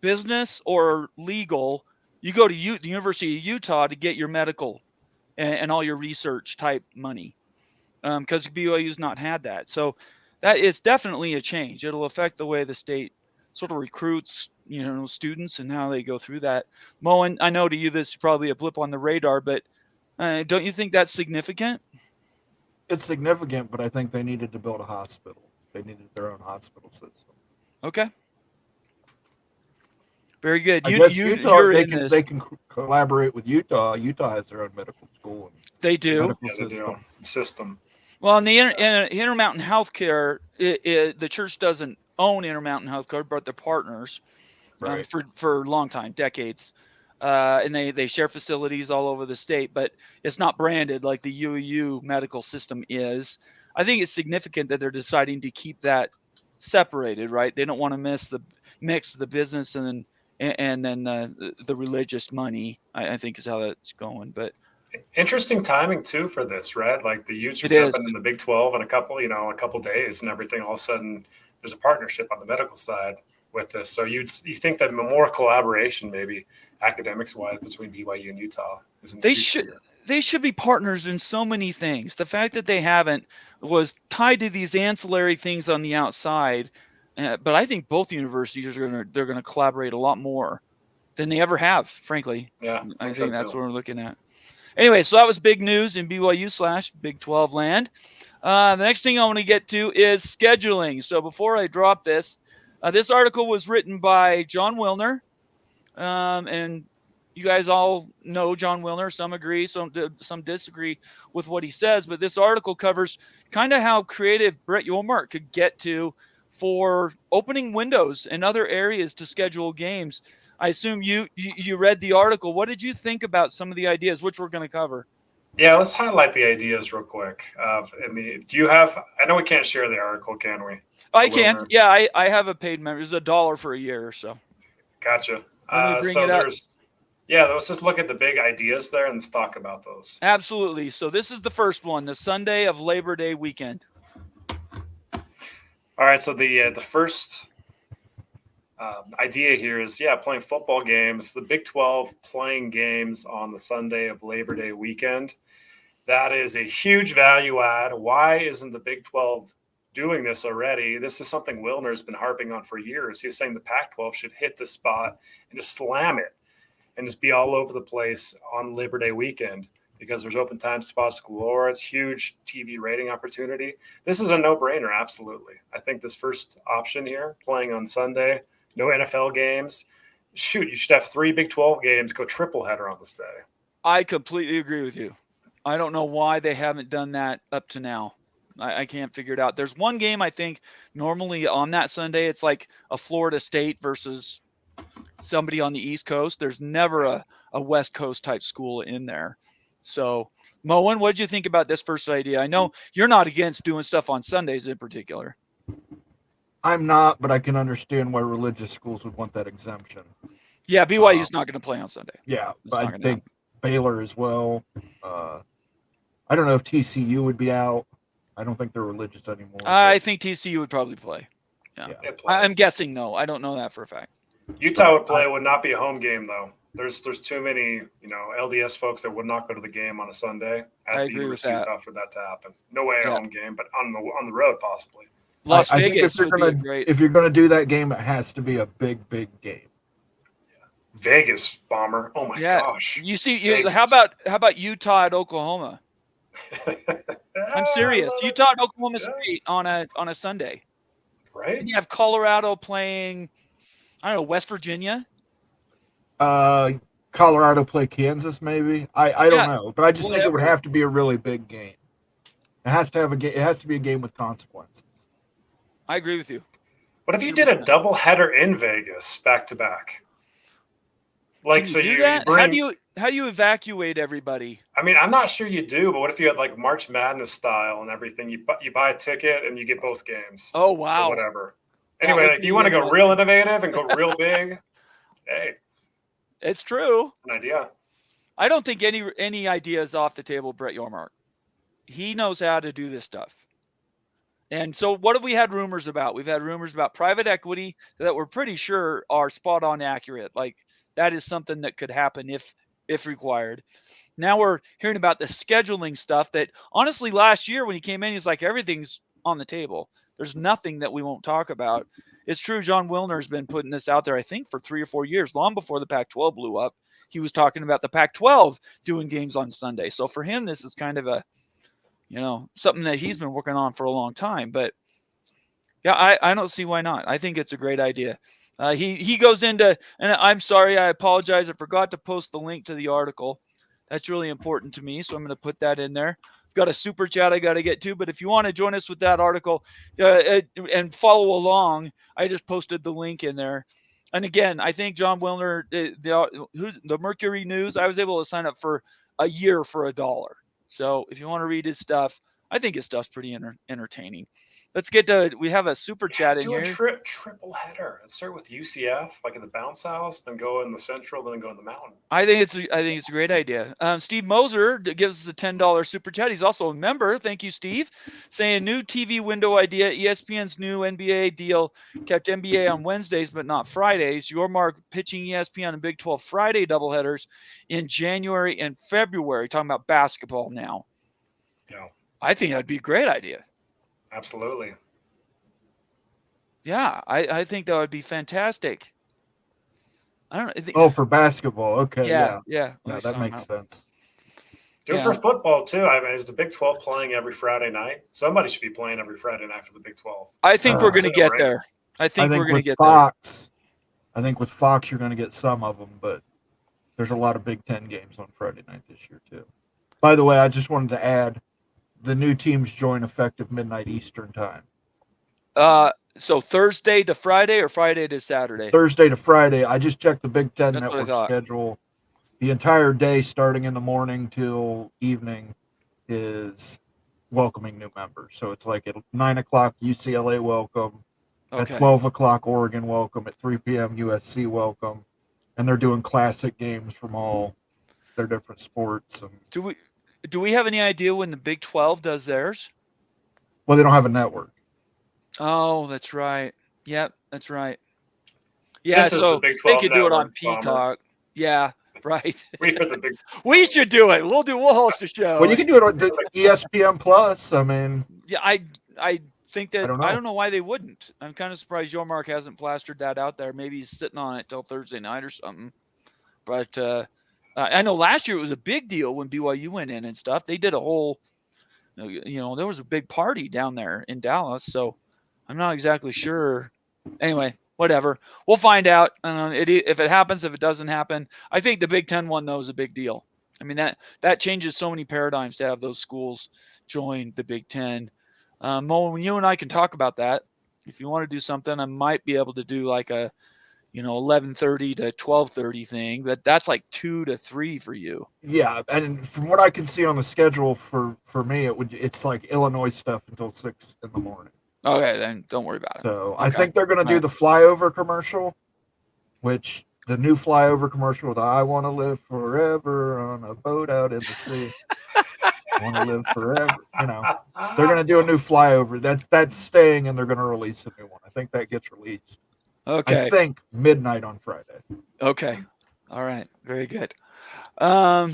business or legal, you go to the University of Utah to get your medical and all your research type money, because BYU's not had that. So that is definitely a change. It'll affect the way the state sort of recruits, students and how they go through that. Moen, I know to you this is probably a blip on the radar, but don't you think that's significant? It's significant, but I think they needed to build a hospital. They needed their own hospital system. Okay. Very good. Utah, they can collaborate with Utah. Utah has their own medical school. They do. System. Well, in the Intermountain Healthcare, the church doesn't own Intermountain Healthcare, but they're partners for a long time, decades. And they share facilities all over the state, but it's not branded like the UU medical system is. I think it's significant that they're deciding to keep that separated, right? They don't want to mix the business and then the religious money, I think is how that's going. But interesting timing too for this, right? Like the Utes are jumping in the Big 12 in a couple days and everything. All of a sudden there's a partnership on the medical side with this. So you think that more collaboration, maybe academics wise, between BYU and Utah is in the future. They should be partners in so many things. The fact that they haven't was tied to these ancillary things on the outside. But I think both universities they're gonna collaborate a lot more than they ever have, frankly. Yeah, I think that's what we're looking at. Anyway, so that was big news in BYU/Big 12 land. The next thing I want to get to is scheduling. So before I drop this, this article was written by John Wilner, and you guys all know John Wilner. Some agree, some disagree with what he says. But this article covers kind of how creative Brett Yormark could get to for opening windows and other areas to schedule games. I assume you read the article. What did you think about some of the ideas, which we're going to cover? Yeah, let's highlight the ideas real quick. Do you have? I know we can't share the article, can we? I can. Yeah, I have a paid member. It's $1 for a year or so. Gotcha. So let's just look at the big ideas there and let's talk about those. Absolutely. So this is the first one, the Sunday of Labor Day weekend. All right. So the first idea here is, playing football games, the Big 12 playing games on the Sunday of Labor Day weekend. That is a huge value add. Why isn't the Big 12 doing this already? This is something Wilner's been harping on for years. He was saying the Pac-12 should hit the spot and just slam it and just be all over the place on Labor Day weekend because there's open time spots galore. It's huge TV rating opportunity. This is a no-brainer, absolutely. I think this first option here, playing on Sunday, no NFL games. Shoot, you should have 3 Big 12 games, go triple header on this day. I completely agree with you. I don't know why they haven't done that up to now. I can't figure it out. There's one game I think normally on that Sunday, it's like a Florida State versus somebody on the East Coast. There's never a West Coast type school in there. So, Moen, what did you think about this first idea? I know you're not against doing stuff on Sundays in particular. I'm not, but I can understand why religious schools would want that exemption. Yeah, BYU's not going to play on Sunday. Yeah, but I think Baylor as well. I don't know if TCU would be out. I don't think they're religious anymore. I think TCU would probably play. Yeah. Play. I'm guessing no. I don't know that for a fact. Utah would play. Would not be a home game though. There's too many LDS folks that would not go to the game on a Sunday at the University of Utah for that to happen. No way a home game, but on the road possibly. Las I Vegas think if you're gonna do that game, it has to be a big game. Vegas bomber. Oh my gosh. You see, how about Utah at Oklahoma? I'm serious. Utah and Oklahoma State on a Sunday. Right. And you have Colorado playing, I don't know, West Virginia. Colorado play Kansas, maybe. I don't know, but I just think it would have to be a really big game. It has to be a game with consequences. I agree with you. What if you did a double header in Vegas back to back? Like, so you how do you evacuate everybody? I mean, I'm not sure you do, but what if you had like March Madness style and everything? You buy a ticket and you get both games. Oh wow! Or whatever. Anyway, if you want to go real innovative and go real big, hey, it's true. An idea. I don't think any idea is off the table. Brett Yormark, he knows how to do this stuff. And so, what have we had rumors about? We've had rumors about private equity that we're pretty sure are spot on accurate. Like, that is something that could happen if required. Now we're hearing about the scheduling stuff that, honestly, last year when he came in, he's like, everything's on the table. There's nothing that we won't talk about. It's true. John Wilner has been putting this out there, I think, for 3 or 4 years, long before the Pac-12 blew up. He was talking about the Pac-12 doing games on Sunday. So for him, this is kind of a, something that he's been working on for a long time. But yeah, I don't see why not. I think it's a great idea. He goes into, and I'm sorry, I apologize. I forgot to post the link to the article. That's really important to me, so I'm going to put that in there. I've got a super chat I got to get to, but if you want to join us with that article and follow along, I just posted the link in there. And again, I think John Wilner, the Mercury News, I was able to sign up for a year for $1. So if you want to read his stuff, I think his stuff's pretty entertaining. Let's get to, we have a super chat in Do here. a triple header. Let's start with UCF, like in the bounce house, then go in the Central, then go in the Mountain. I think it's a great idea. Steve Moser gives us a $10 super chat. He's also a member. Thank you, Steve. Saying new TV window idea. ESPN's new NBA deal kept NBA on Wednesdays but not Fridays. Yormark pitching ESPN and Big 12 Friday doubleheaders in January and February. Talking about basketball now. Yeah, I think that'd be a great idea. absolutely. Yeah, I think that would be fantastic. I don't know. For basketball. Okay. Yeah. Yeah, that makes sense. Do it for football too. I mean, is the Big 12 playing every Friday night? Somebody should be playing every Friday night for the Big 12. I think we're going to get there. I think we're going to get Fox, there. I think with Fox, you're going to get some of them, but there's a lot of Big 10 games on Friday night this year too. By the way, I just wanted to add, the new teams join effective midnight Eastern time. So Thursday to Friday or Friday to Saturday? Thursday to Friday. I just checked the Big 10 network schedule. The entire day, starting in the morning till evening, is welcoming new members. So it's like at 9 o'clock, UCLA welcome. Okay. At 12 o'clock, Oregon welcome. At 3 p.m., USC welcome. And they're doing classic games from all their different sports. And do we have any idea when the Big 12 does theirs? Well, they don't have a network. Oh, that's right. Yep, that's right. Yeah, so the they could do it on Peacock. Bomber. Yeah, right. We should do it. We'll host a show. Well, you can do it on ESPN Plus. I mean, yeah, I think that I don't know why they wouldn't. I'm kind of surprised Yormark hasn't plastered that out there. Maybe he's sitting on it till Thursday night or something. But I know last year it was a big deal when BYU went in and stuff. They did a whole, there was a big party down there in Dallas. So I'm not exactly sure. Anyway, whatever. We'll find out if it happens, if it doesn't happen. I think the Big 10 one, though, is a big deal. I mean, that changes so many paradigms to have those schools join the Big 10. Mo, when you and I can talk about that, if you want to do something, I might be able to do like a, 11:30 to 12:30 thing, but that's like 2 to 3 for you. Yeah, and from what I can see on the schedule for me, it's like Illinois stuff until 6 in the morning. Okay, then don't worry about it. So okay. I think they're going to do the flyover commercial, which the new flyover commercial with "I want to live forever on a boat out in the sea." I want to live forever. They're going to do a new flyover. That's staying, and they're going to release a new one. I think that gets released. Okay. I think midnight on Friday. Okay. All right. Very good. All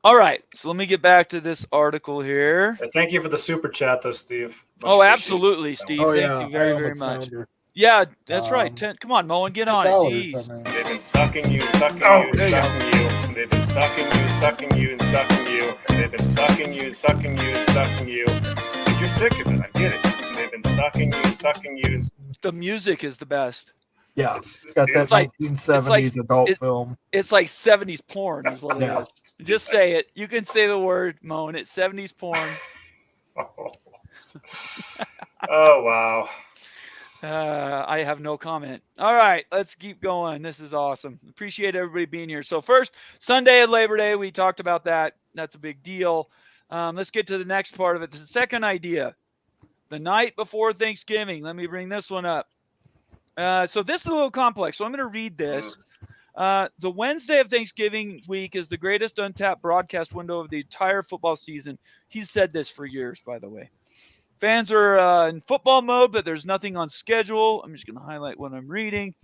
right. So let me get back to this article here. Thank you for the super chat, though, Steve. Absolutely, Steve. Thank you very, very much. Yeah, that's right. Come on, Mo, and get on it. Jeez. They've been sucking you, sucking you, sucking you. They've been sucking you, sucking you, and sucking you. They've been sucking you, sucking you, and sucking you. You're sick of it. I get it. They've been sucking you, sucking you. And the music is the best. Yeah, it's got that 1970s adult film. It's like 70s porn is what it is. Just say it. You can say the word, Mo, and it's 70s porn. Oh, wow. I have no comment. All right, let's keep going. This is awesome. Appreciate everybody being here. So first, Sunday at Labor Day, we talked about that. That's a big deal. Let's get to the next part of it. The second idea, the night before Thanksgiving. Let me bring this one up. So this is a little complex, so I'm going to read this. The Wednesday of Thanksgiving week is the greatest untapped broadcast window of the entire football season. He's said this for years, by the way. Fans are in football mode, but there's nothing on schedule. I'm just going to highlight what I'm reading.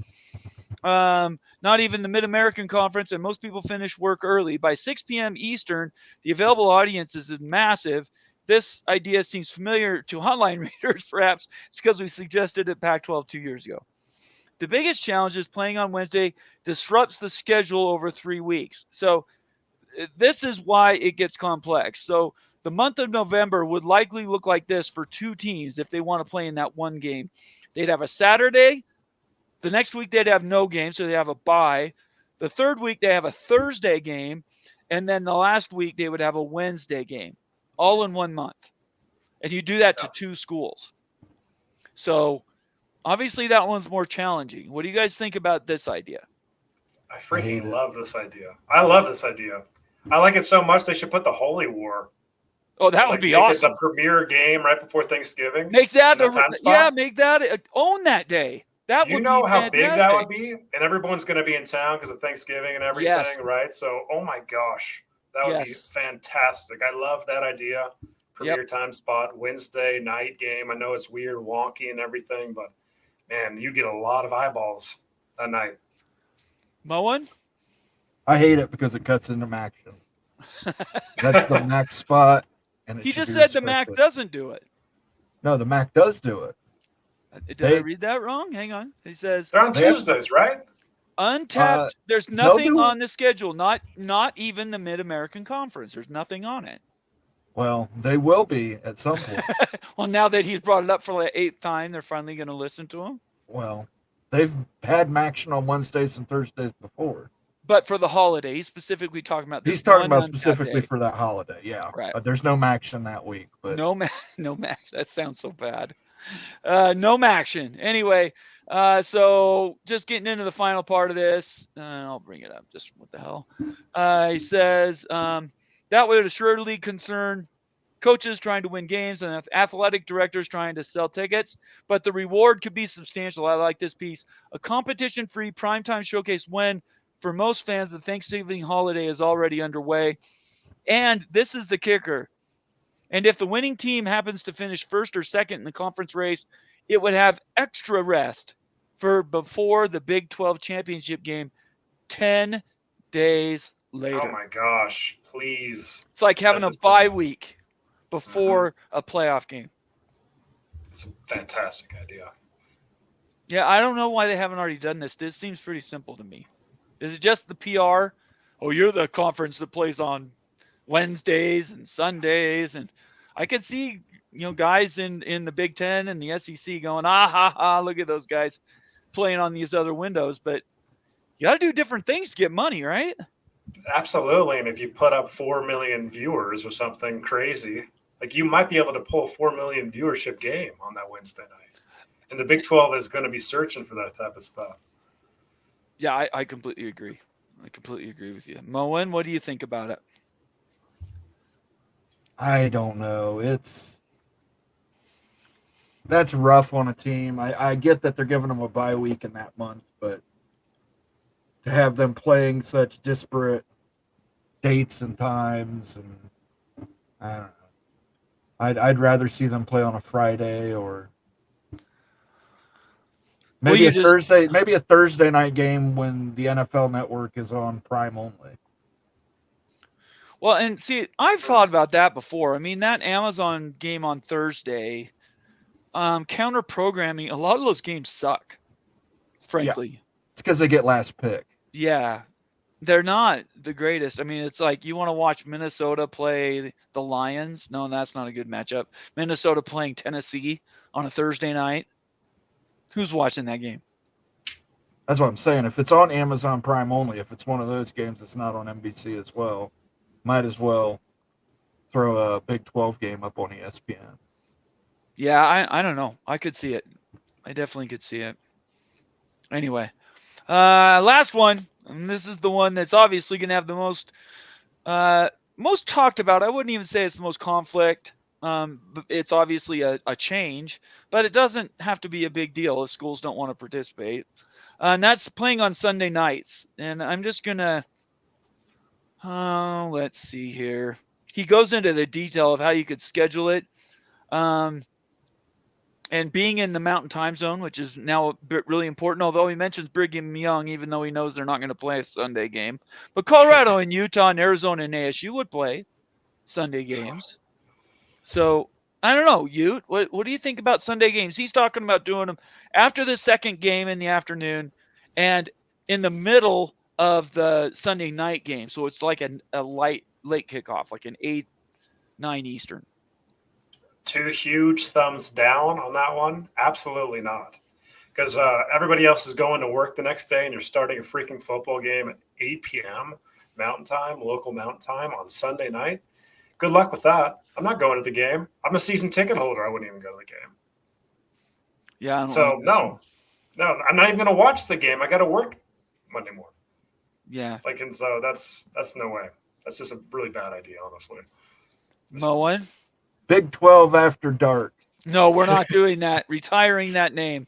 Not even the Mid-American Conference, and most people finish work early. By 6 p.m. Eastern, the available audience is massive. This idea seems familiar to hotline readers, perhaps. It's because we suggested it Pac-12 2 years ago. The biggest challenge is playing on Wednesday disrupts the schedule over 3 weeks. So this is why it gets complex. So the month of November would likely look like this for two teams if they want to play in that one game. They'd have a Saturday. The next week they'd have no game, so they have a bye. The third week they have a Thursday game. And then the last week they would have a Wednesday game, all in 1 month. And you do that to two schools. So obviously that one's more challenging. What do you guys think about this idea? I freaking love this idea. I love this idea. I like it so much they should put the Holy War Oh, that would Like, be make awesome. it the premier game right before Thanksgiving. Make that in time spot. make that own that day. That You would know be how fantastic. big that would be, and everyone's going to be in town because of Thanksgiving and everything, Yes. right? So, oh my gosh, that would be Yes. fantastic. I love that idea. Premier time spot, Wednesday night game. I know it's weird, wonky, and everything, but man, you get a lot of eyeballs that night. Moen? I hate it because it cuts into Maction. That's the MAC spot. And it He should just be said the MAC respected. doesn't do it. No, the MAC does do it. Did I read that wrong? Hang on. He says they're on Tuesdays, right? Untapped. There's nothing do it. on the schedule. Not even the Mid-American Conference. There's nothing on it. Well, they will be at some point. Well, now that he's brought it up for the 8th time, they're finally going to listen to him. Well, they've had Maction on Wednesdays and Thursdays before. But for the holiday, he's specifically talking about. He's talking about specifically for that holiday. Yeah, right. There's no Maction that week. But no Mac. That sounds so bad. No Maction. Anyway, so just getting into the final part of this, I'll bring it up. Just what the hell? He says that would assuredly concern coaches trying to win games and athletic directors trying to sell tickets, but the reward could be substantial. I like this piece. A competition-free primetime showcase when, for most fans, the Thanksgiving holiday is already underway. And this is the kicker. And if the winning team happens to finish first or second in the conference race, it would have extra rest for before the Big 12 championship game 10 days later. Oh my gosh, please. It's like having a bye week before a playoff game. It's a fantastic idea. Yeah, I don't know why they haven't already done this. This seems pretty simple to me. Is it just the PR? Oh, you're the conference that plays on Wednesdays and Sundays, and I could see guys in the Big Ten and the SEC going, look at those guys playing on these other windows. But you got to do different things to get money, right? Absolutely. And if you put up 4 million viewers or something crazy, like you might be able to pull a 4 million viewership game on that Wednesday night. And the Big 12 is going to be searching for that type of stuff. Yeah, I completely agree. I completely agree with you. Moen, what do you think about it? I don't know. That's rough on a team. I get that they're giving them a bye week in that month, but to have them playing such disparate dates and times, and I don't know. I'd rather see them play on a Friday or maybe a Thursday night game when the NFL Network is on Prime only. Well, and see, I've thought about that before. I mean, that Amazon game on Thursday, counter programming, a lot of those games suck, frankly. Yeah. It's because they get last pick. Yeah, they're not the greatest. I mean, it's like you want to watch Minnesota play the Lions. No, that's not a good matchup. Minnesota playing Tennessee on a Thursday night. Who's watching that game? That's what I'm saying. If it's on Amazon Prime only, if it's one of those games that's not on NBC as well, might as well throw a Big 12 game up on ESPN. Yeah, I don't know. I could see it. I definitely could see it. Anyway, last one. And this is the one that's obviously going to have the most talked about. I wouldn't even say it's the most conflict. It's obviously a change, but it doesn't have to be a big deal if schools don't want to participate. And that's playing on Sunday nights. And I'm just going to, let's see here. He goes into the detail of how you could schedule it. And being in the Mountain Time Zone, which is now really important, although he mentions Brigham Young, even though he knows they're not going to play a Sunday game. But Colorado and Utah and Arizona and ASU would play Sunday games. So, I don't know, Ute, what do you think about Sunday games? He's talking about doing them after the second game in the afternoon and in the middle of the Sunday night game. So it's like a late kickoff, like an 8-9 Eastern. 2 huge thumbs down on that one. Absolutely not. Because everybody else is going to work the next day and you're starting a freaking football game at 8 p.m. Mountain Time, local Mountain Time on Sunday night. Good luck with that. I'm not going to the game. I'm a season ticket holder. I wouldn't even go to the game. Yeah. So, no, I'm not even going to watch the game. I got to work Monday morning. Yeah. And so that's no way. That's just a really bad idea, honestly. Moen? Big 12 after dark. No, we're not doing that. Retiring that name.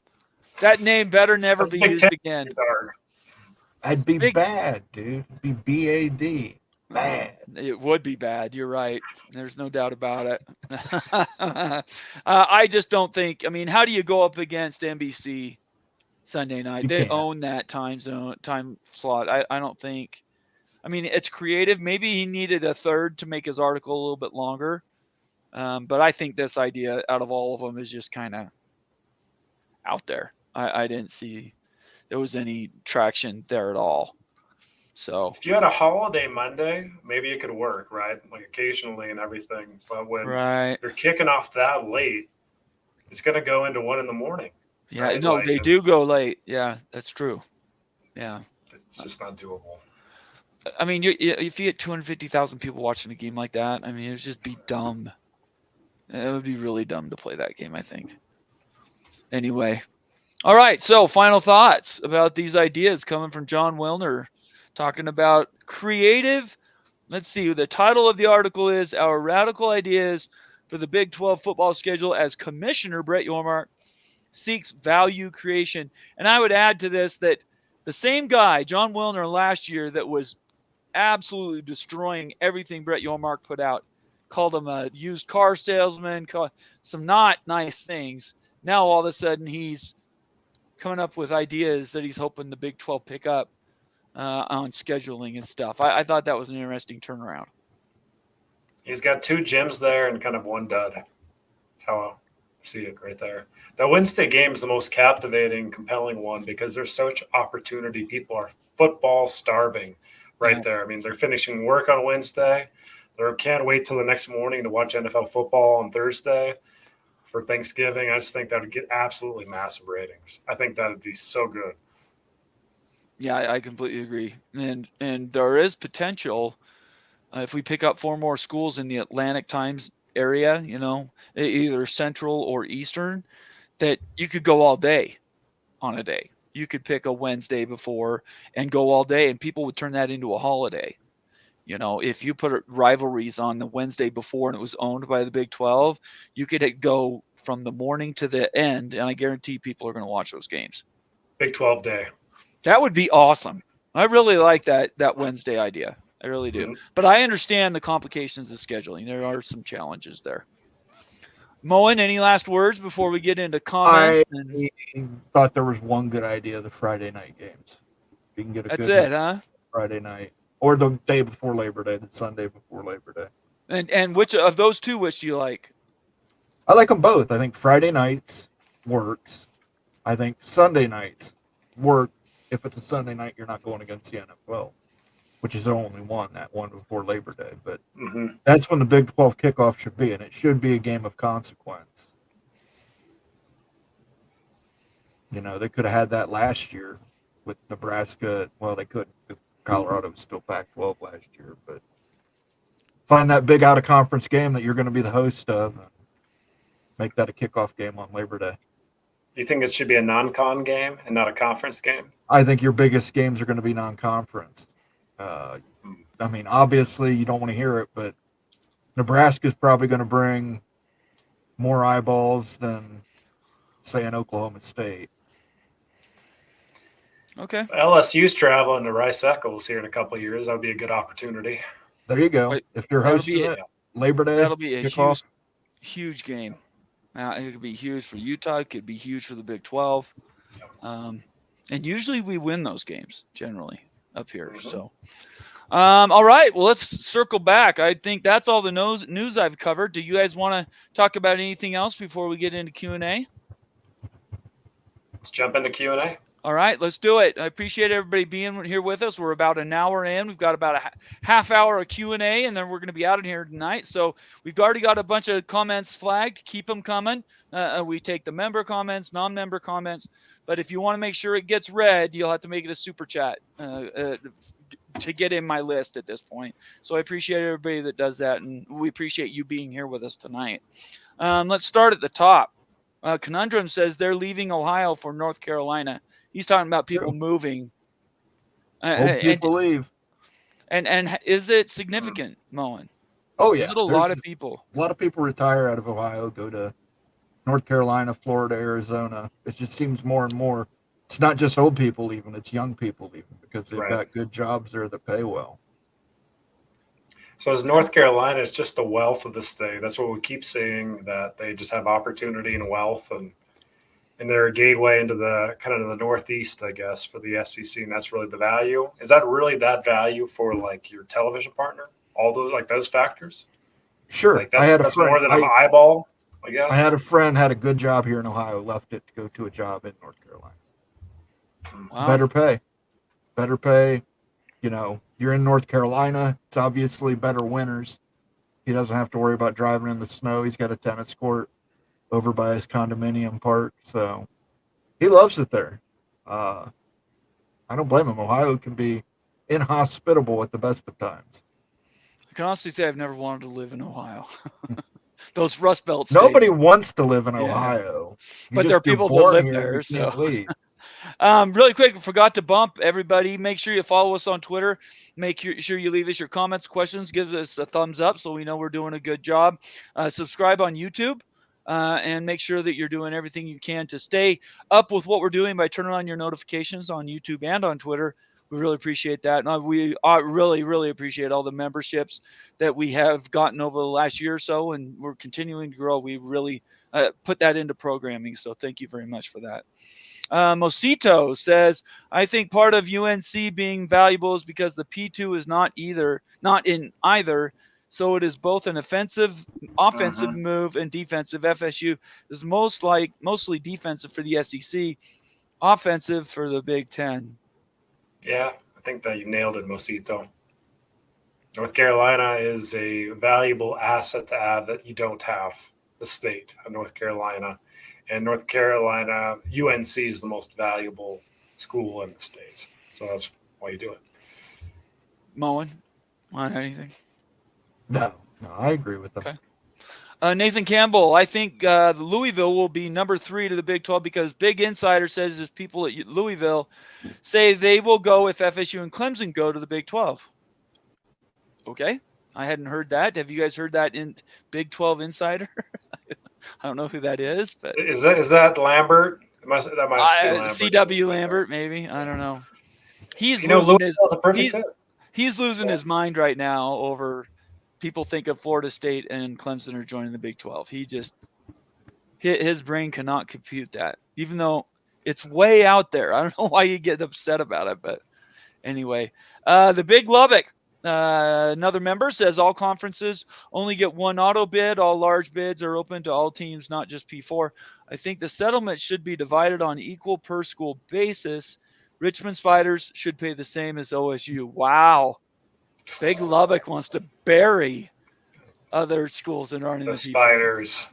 That name better never That's be Big used 10 again. dark. I'd be Big- bad, dude. It'd be BAD. Bad. It would be bad. You're right. There's no doubt about it. I just don't think. I mean, how do you go up against NBC Sunday night? You They can't. own that time slot. I don't think. I mean, it's creative. Maybe he needed a third to make his article a little bit longer. But I think this idea out of all of them is just kind of out there. I didn't see there was any traction there at all. So If you had a holiday Monday, maybe it could work, right? Like occasionally and everything. But when right. you're kicking off that late, it's going to go into 1 a.m. Yeah, right? no, Like, they do go late. Yeah, that's true. Yeah. It's just not doable. I mean, if you get 250,000 people watching a game like that, I mean, it would just be dumb. It would be really dumb to play that game, I think. Anyway. All right, so final thoughts about these ideas coming from John Wilner, talking about creative. Let's see, the title of the article is Our Radical Ideas for the Big 12 Football Schedule as Commissioner Brett Yormark Seeks Value Creation. And I would add to this that the same guy, John Wilner, last year that was absolutely destroying everything Brett Yormark put out, called him a used car salesman, called some not nice things. Now all of a sudden he's coming up with ideas that he's hoping the Big 12 pick up on scheduling and stuff. I thought that was an interesting turnaround. He's got 2 gems there and kind of 1 dud. That's how I see it right there. That Wednesday game is the most captivating, compelling one because there's such opportunity. People are football starving right there. I mean, they're finishing work on Wednesday. They can't wait till the next morning to watch NFL football on Thursday for Thanksgiving. I just think that would get absolutely massive ratings. I think that would be so good. Yeah, I completely agree. And there is potential if we pick up 4 more schools in the Atlantic Times area, either Central or Eastern, that you could go all day on a day. You could pick a Wednesday before and go all day, and people would turn that into a holiday. If you put rivalries on the Wednesday before and it was owned by the Big 12, you could go from the morning to the end, and I guarantee people are going to watch those games. Big 12 day. That would be awesome. I really like that Wednesday idea. I really do. Mm-hmm. But I understand the complications of scheduling. There are some challenges there. Moen, any last words before we get into comments? I thought there was one good idea, the Friday night games. You can get a That's good it, huh? Friday night. Or the day before Labor Day, the Sunday before Labor Day. And which of those two, which do you like? I like them both. I think Friday nights works. I think Sunday nights work. If it's a Sunday night, you're not going against the NFL, which is the only one, that one before Labor Day. But that's when the Big 12 kickoff should be, and it should be a game of consequence. They could have had that last year with Nebraska. Well, they couldn't because Colorado was still Pac-12 last year. But find that big out-of-conference game that you're going to be the host of and make that a kickoff game on Labor Day. You think it should be a non-con game and not a conference game? I think your biggest games are going to be non-conference. I mean, obviously, you don't want to hear it, but Nebraska's probably going to bring more eyeballs than, say, an Oklahoma State. Okay. LSU's traveling to Rice Eccles here in a couple of years. That would be a good opportunity. There you go. Wait, if you're hosting it, Labor Day, that'll be a kickoff. huge game. It could be huge for Utah. It could be huge for the Big 12. And usually we win those games generally up here. So, all right. Well, let's circle back. I think that's all the news I've covered. Do you guys want to talk about anything else before we get into Q&A? Let's jump into Q&A. All right, let's do it. I appreciate everybody being here with us. We're about an hour in. We've got about a half hour of Q&A, and then we're going to be out of here tonight. So we've already got a bunch of comments flagged. Keep them coming. We take the member comments, non-member comments. But if you want to make sure it gets read, you'll have to make it a super chat to get in my list at this point. So I appreciate everybody that does that, and we appreciate you being here with us tonight. Let's start at the top. Conundrum says they're leaving Ohio for North Carolina. He's talking about people moving. Hope you believe. And is it significant, Moen? Oh yeah, There's a lot of people. A lot of people retire out of Ohio, go to North Carolina, Florida, Arizona. It just seems more and more. It's not just old people, even it's young people, even because they've got good jobs there that pay well. So as North Carolina is just the wealth of the state. That's what we keep seeing, that they just have opportunity and wealth, and they're a gateway into the kind of the Northeast, I guess, for the SEC, and that's really the value. Is that really that value for like your television partner? All those those factors? Sure. Like that's more than an eyeball, I guess. I had a friend had a good job here in Ohio, left it to go to a job in North Carolina. Wow. Better pay. You know, you're in North Carolina. It's obviously better winters. He doesn't have to worry about driving in the snow. He's got a tennis court over by his condominium park, so he loves it there. I don't blame him. Ohio can be inhospitable at the best of times. I can honestly say I've never wanted to live in Ohio. Those Rust Belt states. Nobody wants to live in Ohio. But there are people that live there, so. Really quick, forgot to bump everybody. Make sure you follow us on Twitter. Make sure you leave us your comments, questions, give us a thumbs up so we know we're doing a good job. Subscribe on YouTube, and make sure that you're doing everything you can to stay up with what we're doing by turning on your notifications on YouTube and on Twitter. We really appreciate that. And we really, really appreciate all the memberships that we have gotten over the last year or so, and we're continuing to grow. We really put that into programming, so thank you very much for that. Mosito says, I think part of UNC being valuable is because the P2 is not in either. So it is both an offensive move and defensive. FSU is mostly defensive for the SEC, offensive for the Big Ten. Yeah, I think that you nailed it, Mosito. North Carolina is a valuable asset to have that you don't have, the state of North Carolina. And North Carolina, UNC is the most valuable school in the state. So that's why you do it. Moen, want anything? No, I agree with them. Okay. Nathan Campbell, I think Louisville will be number 3 to the Big 12 because Big Insider says there's people at Louisville say they will go if FSU and Clemson go to the Big 12. Okay. I hadn't heard that. Have you guys heard that in Big 12 Insider? I don't know who that is, but is that Lambert? That must be Lambert. CW Lambert, maybe. I don't know. He's losing his mind right now over people think of Florida State and Clemson are joining the Big 12. His brain cannot compute that, even though it's way out there. I don't know why you get upset about it, but anyway, the Big Lubbock. Another member says all conferences only get one auto bid. All large bids are open to all teams, not just P4. I think the settlement should be divided on equal per school basis. Richmond Spiders should pay the same as OSU. Wow. Big Lubbock wants to bury other schools that aren't in the Spiders.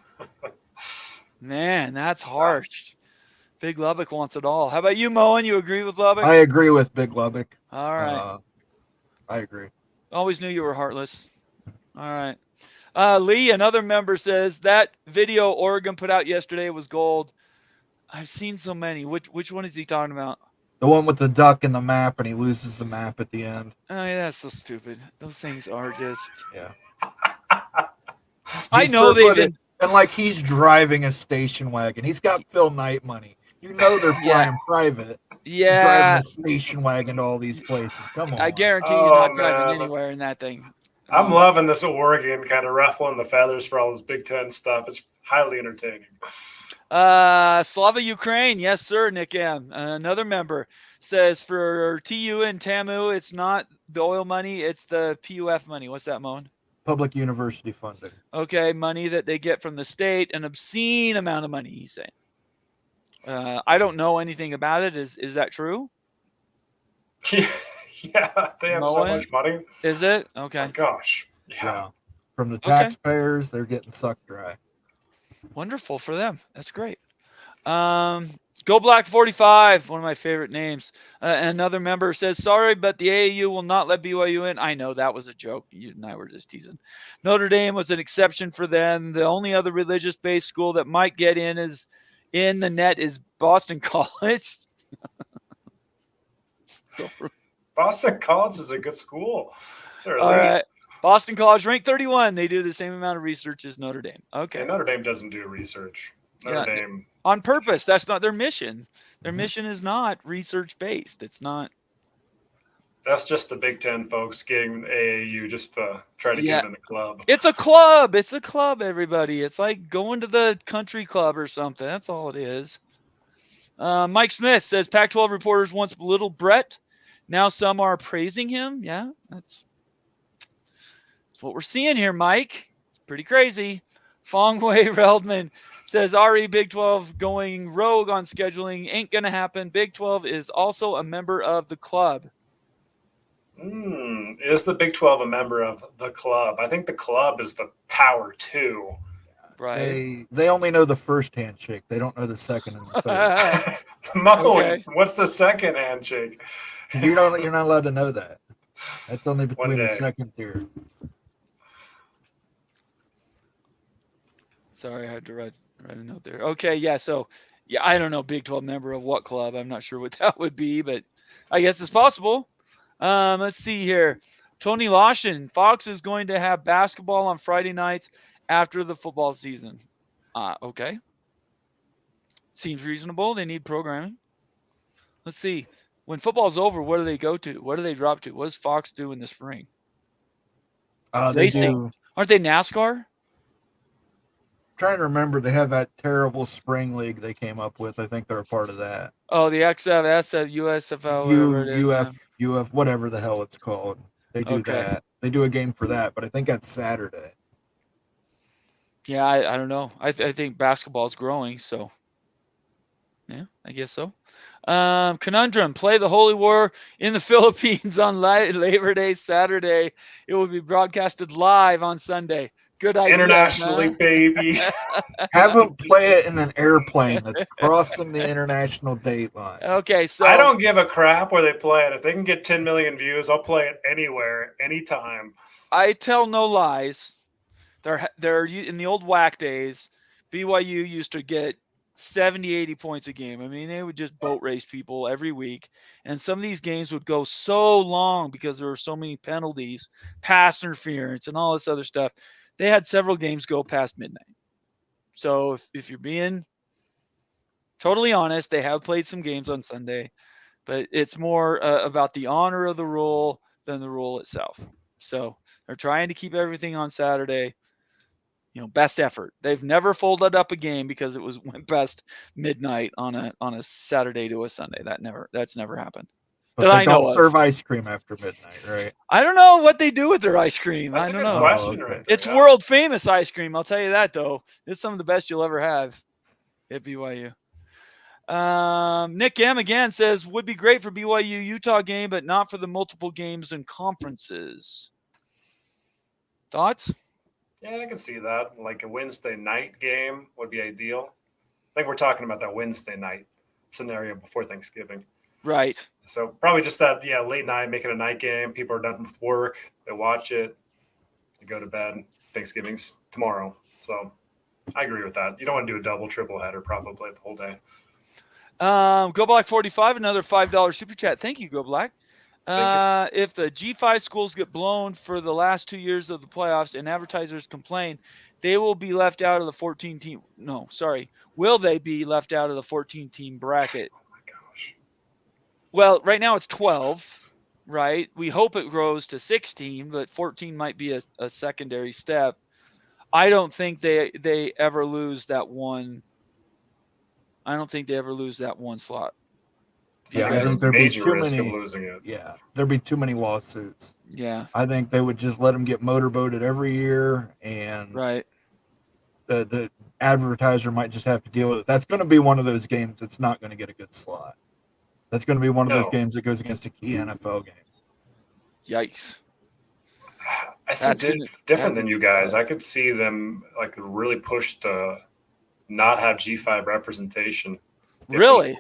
Man, that's harsh. Big Lubbock wants it all. How about you, Moen? You agree with Lubbock? I agree with Big Lubbock. All right. I agree. Always knew you were heartless. All right. Lee, another member, says that video Oregon put out yesterday was gold. I've seen so many. Which one is he talking about? The one with the duck and the map, and he loses the map at the end. Oh, yeah, that's so stupid. Those things are just. Yeah. I know they've been. And like he's driving a station wagon. He's got Phil Knight money. You know they're flying private. Yeah. Driving a station wagon to all these places. Come on. I guarantee you're not driving anywhere in that thing. I'm loving this Oregon kind of ruffling the feathers for all this Big Ten stuff. It's highly entertaining. Slava Ukraine. Yes, sir, Nick M. Another member says for TU and TAMU, it's not the oil money, it's the PUF money. What's that, Moen? Public university funding. Okay, money that they get from the state, an obscene amount of money, he's saying. I don't know anything about it. Is that true? Yeah, they have so much money. Is it? Okay. Oh, gosh. Yeah. From the taxpayers, they're getting sucked dry. Wonderful for them. That's great. Go Black 45, one of my favorite names. Another member says, sorry, but the AAU will not let BYU in. I know that was a joke. You and I were just teasing. Notre Dame was an exception for them. The only other religious-based school that might get in in the net is Boston College. Boston College is a good school. All right. Boston College ranked 31. They do the same amount of research as Notre Dame. Okay. Notre Dame doesn't do research. Notre Dame on purpose. That's not their mission. Their mission is not research based. It's not. That's just the Big Ten folks getting AAU just to try to get in the club. It's a club. It's a club, everybody. It's like going to the country club or something. That's all it is. Mike Smith says Pac-12 reporters once belittled Brett. Now some are praising him. Yeah, that's what we're seeing here, Mike. It's pretty crazy. Fongwei Reldman says RE Big 12 going rogue on scheduling ain't going to happen. Big 12 is also a member of the club. Is the Big 12 a member of the club? I think the club is the power two. Right. They only know the first handshake. They don't know the second and the third. Mo, what's the second handshake? You're not allowed to know that. That's only between the second tier. Sorry, I had to write a note there. Okay, yeah. So, yeah, I don't know Big 12 member of what club. I'm not sure what that would be, but I guess it's possible. Let's see here. Tony Lawson, Fox is going to have basketball on Friday nights after the football season. Okay. Seems reasonable. They need programming. Let's see. When football's over, what do they go to? What do they drop to? What does Fox do in the spring? Aren't they NASCAR? Trying to remember, they have that terrible spring league they came up with. I think they're a part of that. Oh, the XFL, USFL, whatever it is. UF, whatever the hell it's called. They do that. They do a game for that, but I think that's Saturday. Yeah, I don't know. I think basketball is growing, so yeah, I guess so. Conundrum, play the Holy War in the Philippines on Labor Day Saturday. It will be broadcasted live on Sunday. Good idea. Internationally, baby. Have them play it in an airplane that's crossing the international date line. Okay, so I don't give a crap where they play it. If they can get 10 million views, I'll play it anywhere, anytime. I tell no lies. They're in the old WAC days. BYU used to get 70, 80 points a game. I mean, they would just boat race people every week. And some of these games would go so long because there were so many penalties, pass interference, and all this other stuff. They had several games go past midnight. So if you're being totally honest, they have played some games on Sunday, but it's more about the honor of the rule than the rule itself. So they're trying to keep everything on Saturday. Best effort. They've never folded up a game because it went past midnight on a Saturday to a Sunday. That's never happened. But they don't serve ice cream after midnight, right? I don't know what they do with their ice cream. That's I don't a good know. question, right there, It's world famous ice cream. I'll tell you that, though. It's some of the best you'll ever have at BYU. Nick M again says would be great for BYU Utah game, but not for the multiple games and conferences. Thoughts? Yeah, I can see that. Like a Wednesday night game would be ideal. I think we're talking about that Wednesday night scenario before Thanksgiving. Right. So probably just that, late night, make it a night game. People are done with work. They watch it. They go to bed. Thanksgiving's tomorrow. So I agree with that. You don't want to do a double, triple header probably the whole day. Go Black 45, another $5 super chat. Thank you, Go Black. If the G5 schools get blown for the last 2 years of the playoffs and advertisers complain, they will be left out of the 14 team. No, sorry. Will they be left out of the 14 team bracket? Oh my gosh. Well, right now it's 12, right? We hope it grows to 16, but 14 might be a secondary step. I don't think they ever lose that one. I don't think they ever lose that one slot. Yeah, I think there'd be major too risk many. of losing it. Yeah, there'd be too many lawsuits. Yeah. I think they would just let them get motorboated every year, and right. The advertiser might just have to deal with it. That's going to be one of those games that's not going to get a good slot. That's going to be one of those games that goes against a key NFL game. Yikes. I see different than you guys. I could see them really push to not have G5 representation. Really?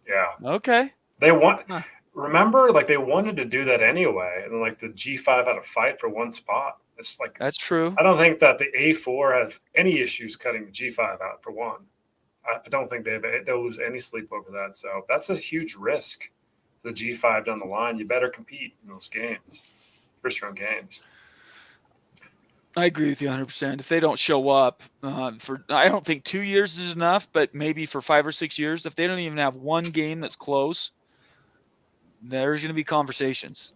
Yeah. Okay. They remember, they wanted to do that anyway, and the G5 had a fight for one spot. It's that's true. I don't think that the A4 has any issues cutting the G5 out for one. I don't think they'll lose any sleep over that. So that's a huge risk. The G5 down the line, you better compete in those games, first round games. I agree with you 100%. If they don't show up I don't think 2 years is enough, but maybe for 5 or 6 years, if they don't even have one game that's close, there's going to be conversations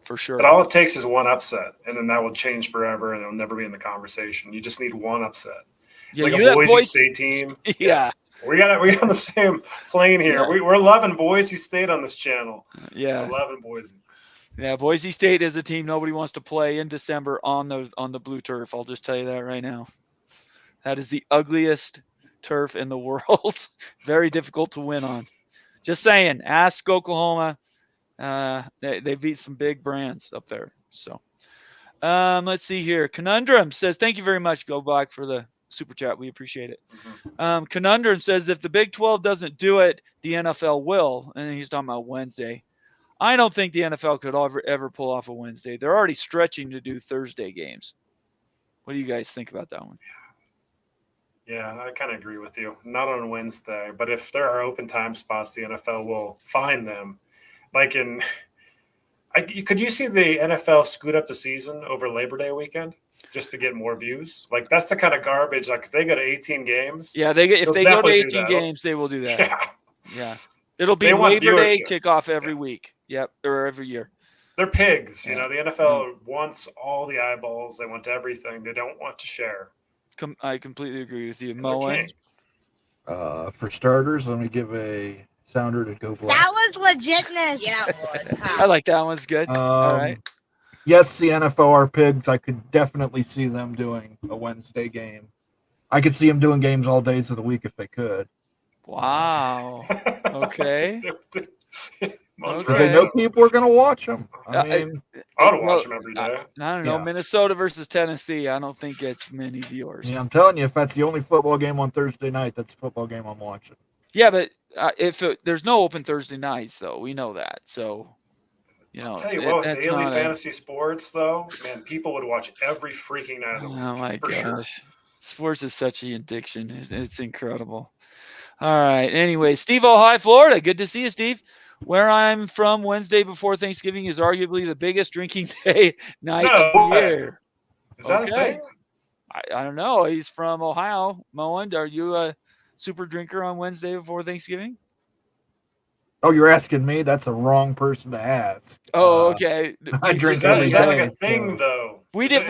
for sure. But all it takes is one upset, and then that will change forever, and it'll never be in the conversation. You just need one upset. Yeah, like you a Boise State team. Yeah. We're on the same plane here. Yeah. We're loving Boise State on this channel. Yeah. We're loving Boise. Yeah, Boise State is a team nobody wants to play in December on the blue turf. I'll just tell you that right now. That is the ugliest turf in the world. Very difficult to win on. Just saying. Ask Oklahoma. They beat some big brands up there. So, let's see here. Conundrum says, "Thank you very much, Go Black, for the super chat. We appreciate it." Mm-hmm. Conundrum says, "If the Big 12 doesn't do it, the NFL will." And he's talking about Wednesday. I don't think the NFL could ever pull off a Wednesday. They're already stretching to do Thursday games. What do you guys think about that one? Yeah, I kind of agree with you. Not on Wednesday, but if there are open time spots, the NFL will find them. Like could you see the NFL scoot up the season over Labor Day weekend just to get more views? Like, that's the kind of garbage. Like, if they go to 18 games, yeah, if they go to 18 games, they will do that. Yeah. It'll be Labor Day kickoff every week. Yep, or every year. They're pigs. You know, the NFL wants all the eyeballs. They want everything. They don't want to share. I completely agree with you. Mullen? For starters, let me give a sounder to Go Black. That was legitness. Yeah, it was. I like that one's good. All right. Yes, the NFL are pigs. I could definitely see them doing a Wednesday game. I could see them doing games all days of the week if they could. Wow. Okay. Because they know people are going to watch them. I mean, I ought to watch them every day. I don't know. Yeah. Minnesota versus Tennessee, I don't think it's many viewers. Yeah, I'm telling you, if that's the only football game on Thursday night, that's a football game I'm watching. Yeah, but there's no open Thursday nights, though. We know that. So, you know. I'll tell you what, with daily fantasy sports, though, man, people would watch every freaking night of the week. Oh, my gosh. Sure. Sports is such an addiction. It's incredible. All right. Anyway, Steve, Ohio, Florida. Good to see you, Steve. Where I'm from, Wednesday before Thanksgiving is arguably the biggest drinking night of the year. Is that a thing? I don't know. He's from Ohio. Mullen, are you a super drinker on Wednesday before Thanksgiving? Oh, you're asking me? That's a wrong person to ask. Oh, okay. I drink every day. Is that like a so. thing, though? We don't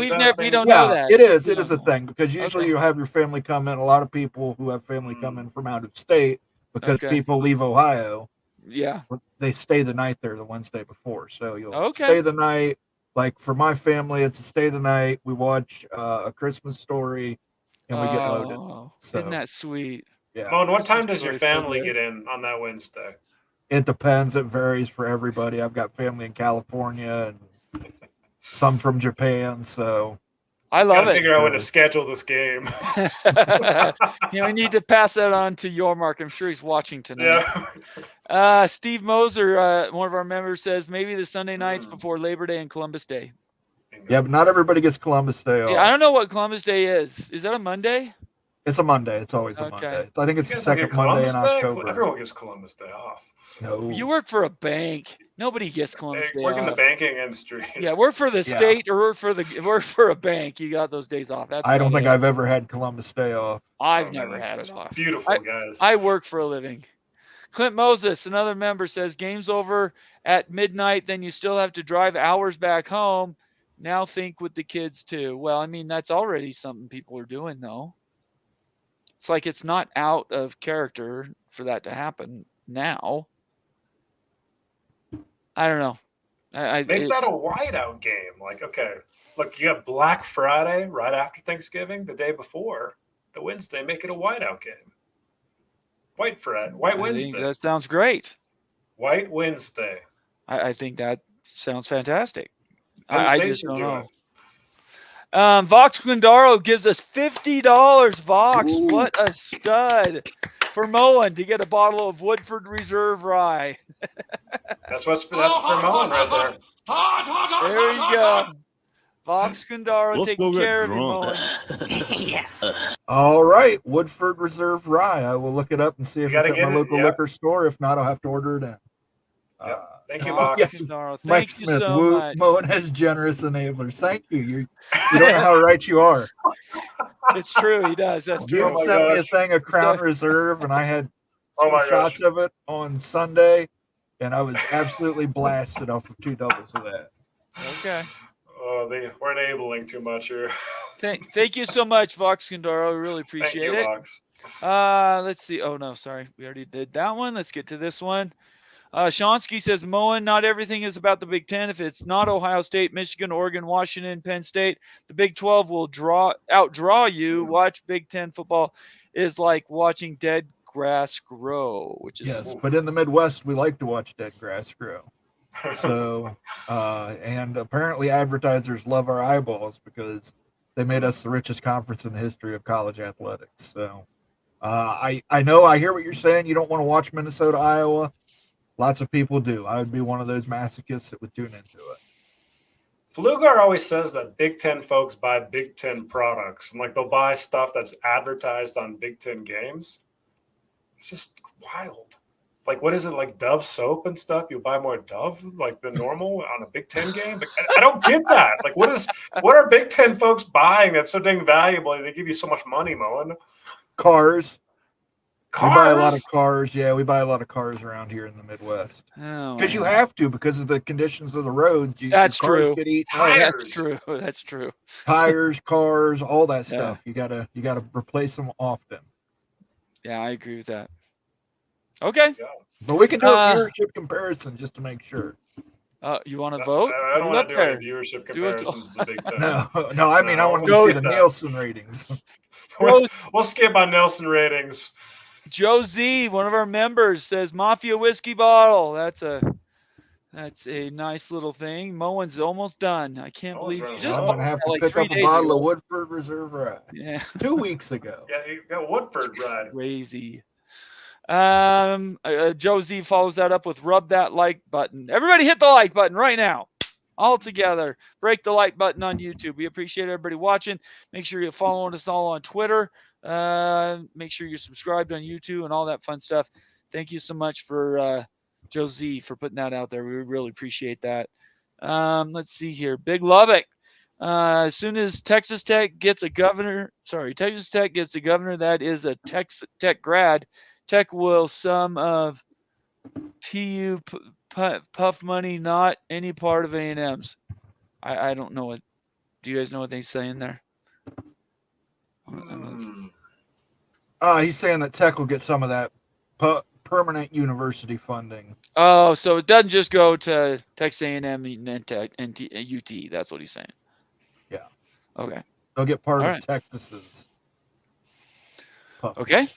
know that. It is. It is a thing because usually you have your family come in. A lot of people who have family come in from out of state because people leave Ohio. Yeah. They stay the night there the Wednesday before. So you'll stay the night. Like for my family, it's a stay the night. We watch A Christmas Story and we get loaded. So, isn't that sweet? Yeah. Moan, what time does your family get in on that Wednesday? It depends. It varies for everybody. I've got family in California and some from Japan. So I love it. Figure out when to schedule this game. We need to pass that on to Yormark. I'm sure he's watching tonight. Yeah. Steve Moser, one of our members, says maybe the Sunday nights before Labor Day and Columbus Day. Yeah, but not everybody gets Columbus Day off. Yeah, I don't know what Columbus Day is. Is that a Monday? It's a Monday. It's always a Monday. I think it's the second Monday in October. Everyone gets Columbus Day off. No. You work for a bank. Nobody gets Columbus Day work off. in the banking industry. Yeah, work for the state or work for a bank. You got those days off. I don't think I've ever had Columbus Day off. I've never had it off. Beautiful, guys. I work for a living. Clint Moses, another member, says game's over at midnight, then you still have to drive hours back home. Now think with the kids too. Well, I mean, that's already something people are doing, though. It's like it's not out of character for that to happen now. I don't know. Make that a whiteout game. Like, okay, look, you got Black Friday right after Thanksgiving, the day before, the Wednesday. Make it a whiteout game. White Wednesday. That sounds great. White Wednesday. I think that sounds fantastic. I just don't know. Vox Quindaro gives us $50. Vox, ooh, what a stud for Mullen to get a bottle of Woodford Reserve Rye. that's for Mullen right there. There you go. Vox Quindaro taking care of you, Mullen. Yeah. All right, Woodford Reserve Rye. I will look it up and see if it's at my local liquor store. If not, I'll have to order it in. Thank you, Oh, Box. yes. Thank Mike you Smith, so much. Moen has generous enablers. Thank you. You don't know how right you are. It's true. He does. That's He true. my sent me a gosh. thing of Crown Reserve, and I had Oh two my shots gosh. of it on Sunday, and I was absolutely blasted off of 2 doubles of that. Okay. We're enabling too much here. Thank you so much, Vox Condoro. We really Thank appreciate you, it. Box. Let's see. Oh no, sorry. We already did that one. Let's get to this one. Shonsky says, Moen, not everything is about the Big Ten. If it's not Ohio State, Michigan, Oregon, Washington, Penn State, the Big 12 will outdraw you. Watch Big Ten football is like watching dead grass grow, which is Yes, but in the Midwest, we like to watch dead grass grow. So, and apparently advertisers love our eyeballs because they made us the richest conference in the history of college athletics. So, I know, I hear what you're saying. You don't want to watch Minnesota, Iowa. Lots of people do. I would be one of those masochists that would tune into it. Flugar always says that Big Ten folks buy Big Ten products, and like they'll buy stuff that's advertised on Big Ten games. It's just wild. Like, what is it, like Dove soap and stuff? You buy more Dove like than normal on a Big Ten game? Like, I don't get that. Like, what are Big Ten folks buying that's so dang valuable? They give you so much money, Moen. Cars. Cars? We buy a lot of cars. Yeah, we buy a lot of cars around here in the Midwest. Because you have to, because of the conditions of the roads. That's your cars true. Get eaten Tires. up. That's true. That's true. Tires, cars, all that Yeah. stuff. You gotta replace them often. Yeah, I agree with that. Okay. But we can do a viewership comparison just to make sure. You want to vote? I don't want to do any viewership comparisons to the Big Ten. No, I mean, I want to see the Nielsen ratings. We'll skip on Nielsen ratings. Joe Z, one of our members, says Mafia whiskey bottle. That's a nice little thing. Moen's almost done. I can't believe you just I'm bought gonna have that to like pick 3 up a days bottle ago. of Woodford Reserve Rye. Yeah. 2 weeks ago. Yeah, you got Woodford right. Crazy. Joe Z follows that up with rub that like button. Everybody hit the like button right now. All together. Break the like button on YouTube. We appreciate everybody watching. Make sure you're following us all on Twitter. Make sure you're subscribed on YouTube and all that fun stuff. Thank you so much for Joe Z for putting that out there. We really appreciate that. Let's see here. Big Lubbock. As soon as Texas Tech gets a governor that is a Tech grad, Tech will some of TU puff money, not any part of A&M's. I don't know what. Do you guys know what they're saying there? He's saying that Tech will get some of that permanent university funding. Oh, so it doesn't just go to Texas A&M and Tech and UT. That's what he's saying. Yeah. Okay. They'll get part All of right. Texas's puff. Okay.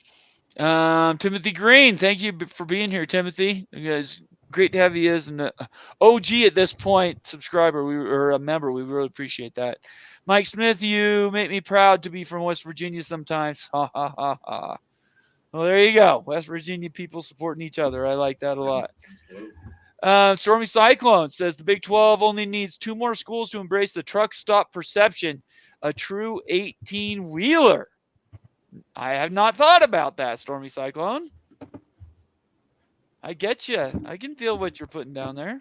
Timothy Green, thank you for being here, Timothy. You guys, great to have you as an OG at this point, subscriber or a member. We really appreciate that. Mike Smith, you make me proud to be from West Virginia sometimes. Ha ha ha ha. Well, there you go. West Virginia people supporting each other. I like that a lot. Stormy Cyclone says the Big 12 only needs 2 more schools to embrace the truck stop perception, a true 18-wheeler. I have not thought about that, Stormy Cyclone. I get you. I can feel what you're putting down there.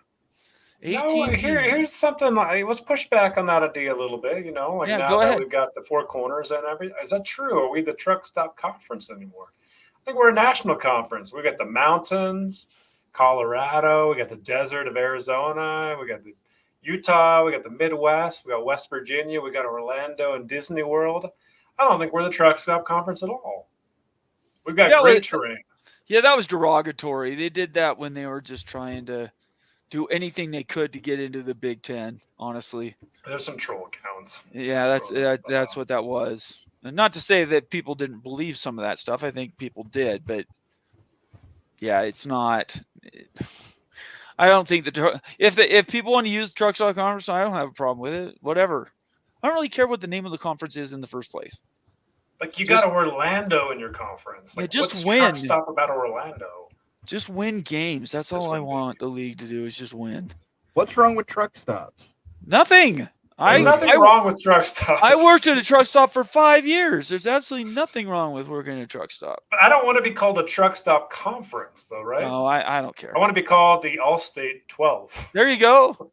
18. No, here's something. Let's push back on that idea a little bit. You know, like Yeah, now go that ahead. we've got the 4 corners and everything, is that true? Are we the truck stop conference anymore? I think we're a national conference. We got the mountains, Colorado. We got the desert of Arizona. We got the Utah. We got the Midwest. We got West Virginia. We got Orlando and Disney World. I don't think we're the truck stop conference at all. We've got great terrain. Yeah, that was derogatory. They did that when they were just trying to do anything they could to get into the Big Ten, honestly. There's some troll accounts. Yeah, that's what that was. And not to say that people didn't believe some of that stuff. I think people did, but yeah, it's not. I don't think that if people want to use truck stop conference, I don't have a problem with it. Whatever. I don't really care what the name of the conference is in the first place. Like you got Orlando in your conference. Like, just what's win. Truck stop about Orlando? Just win games. That's all I want the league to do is just win. What's wrong with truck stops? Nothing. There's nothing wrong with truck stops. I worked at a truck stop for 5 years. There's absolutely nothing wrong with working at a truck stop. But I don't want to be called a truck stop conference, though, right? No, I don't care. I want to be called the All-State 12. There you go.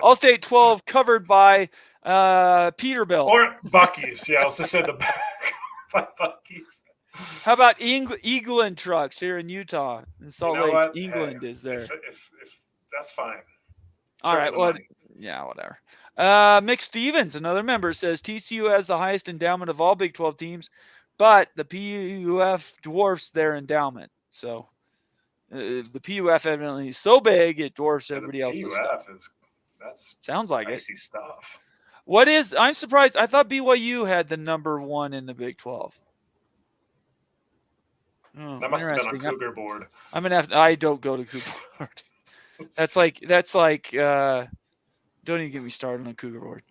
All-State 12 covered by Peterbilt. Or Buc-ee's. Yeah, I also said the back by Buc-ee's. How about England trucks here in Utah? In Salt Lake, what? England is there. If that's fine. All right. Well, money. yeah, whatever. Mick Stevens, another member, says TCU has the highest endowment of all Big 12 teams, but the PUF dwarfs their endowment. So the PUF evidently is so big it dwarfs everybody else's stuff. That's sounds like dicey stuff. I'm surprised. I thought BYU had the number 1 in the Big 12. Oh, that must have been on Cougar Board. I'm gonna have. I don't go to Cougar Board. That's like. Don't even get me started on Cougar Board.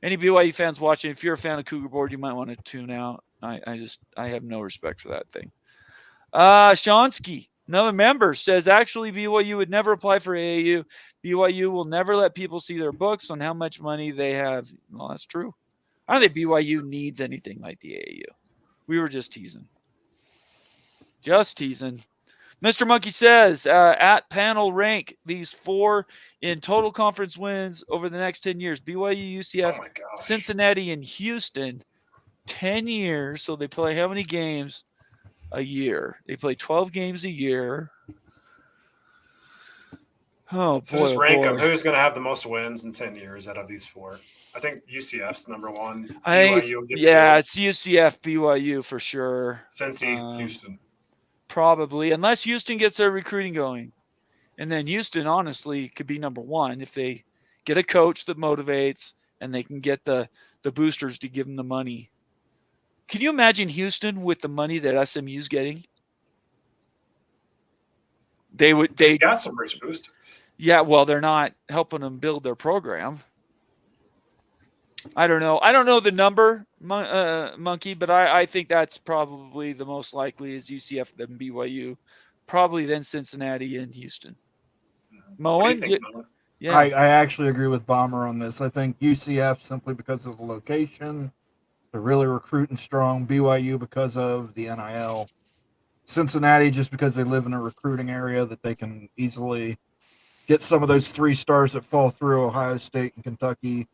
Any BYU fans watching, if you're a fan of Cougar Board, you might want to tune out. I have no respect for that thing. Shonsky, another member, says actually BYU would never apply for AAU. BYU will never let people see their books on how much money they have. Well, that's true. I don't think BYU needs anything like the AAU. We were just teasing. Just teasing. Mr. Monkey says, at panel rank these 4 in total conference wins over the next 10 years. BYU, UCF, Cincinnati, and Houston. 10 years. So they play how many games a year? They play 12 games a year. Oh, so just rank them. Who's going to have the most wins in 10 years out of these 4? I think UCF's number 1. It's UCF, BYU for sure. Cincy, Houston. Probably, unless Houston gets their recruiting going. And then Houston, honestly, could be number 1 if they get a coach that motivates and they can get the boosters to give them the money. Can you imagine Houston with the money that SMU's getting? They got some rich boosters. Yeah, well, they're not helping them build their program. I don't know. I don't know the number, Monkey, but I think that's probably the most likely is UCF then BYU, probably then Cincinnati and Houston. Moen? Yeah. I actually agree with Bomber on this. I think UCF simply because of the location, they're really recruiting strong. BYU because of the NIL. Cincinnati just because they live in a recruiting area that they can easily get some of those 3 stars that fall through, Ohio State and Kentucky.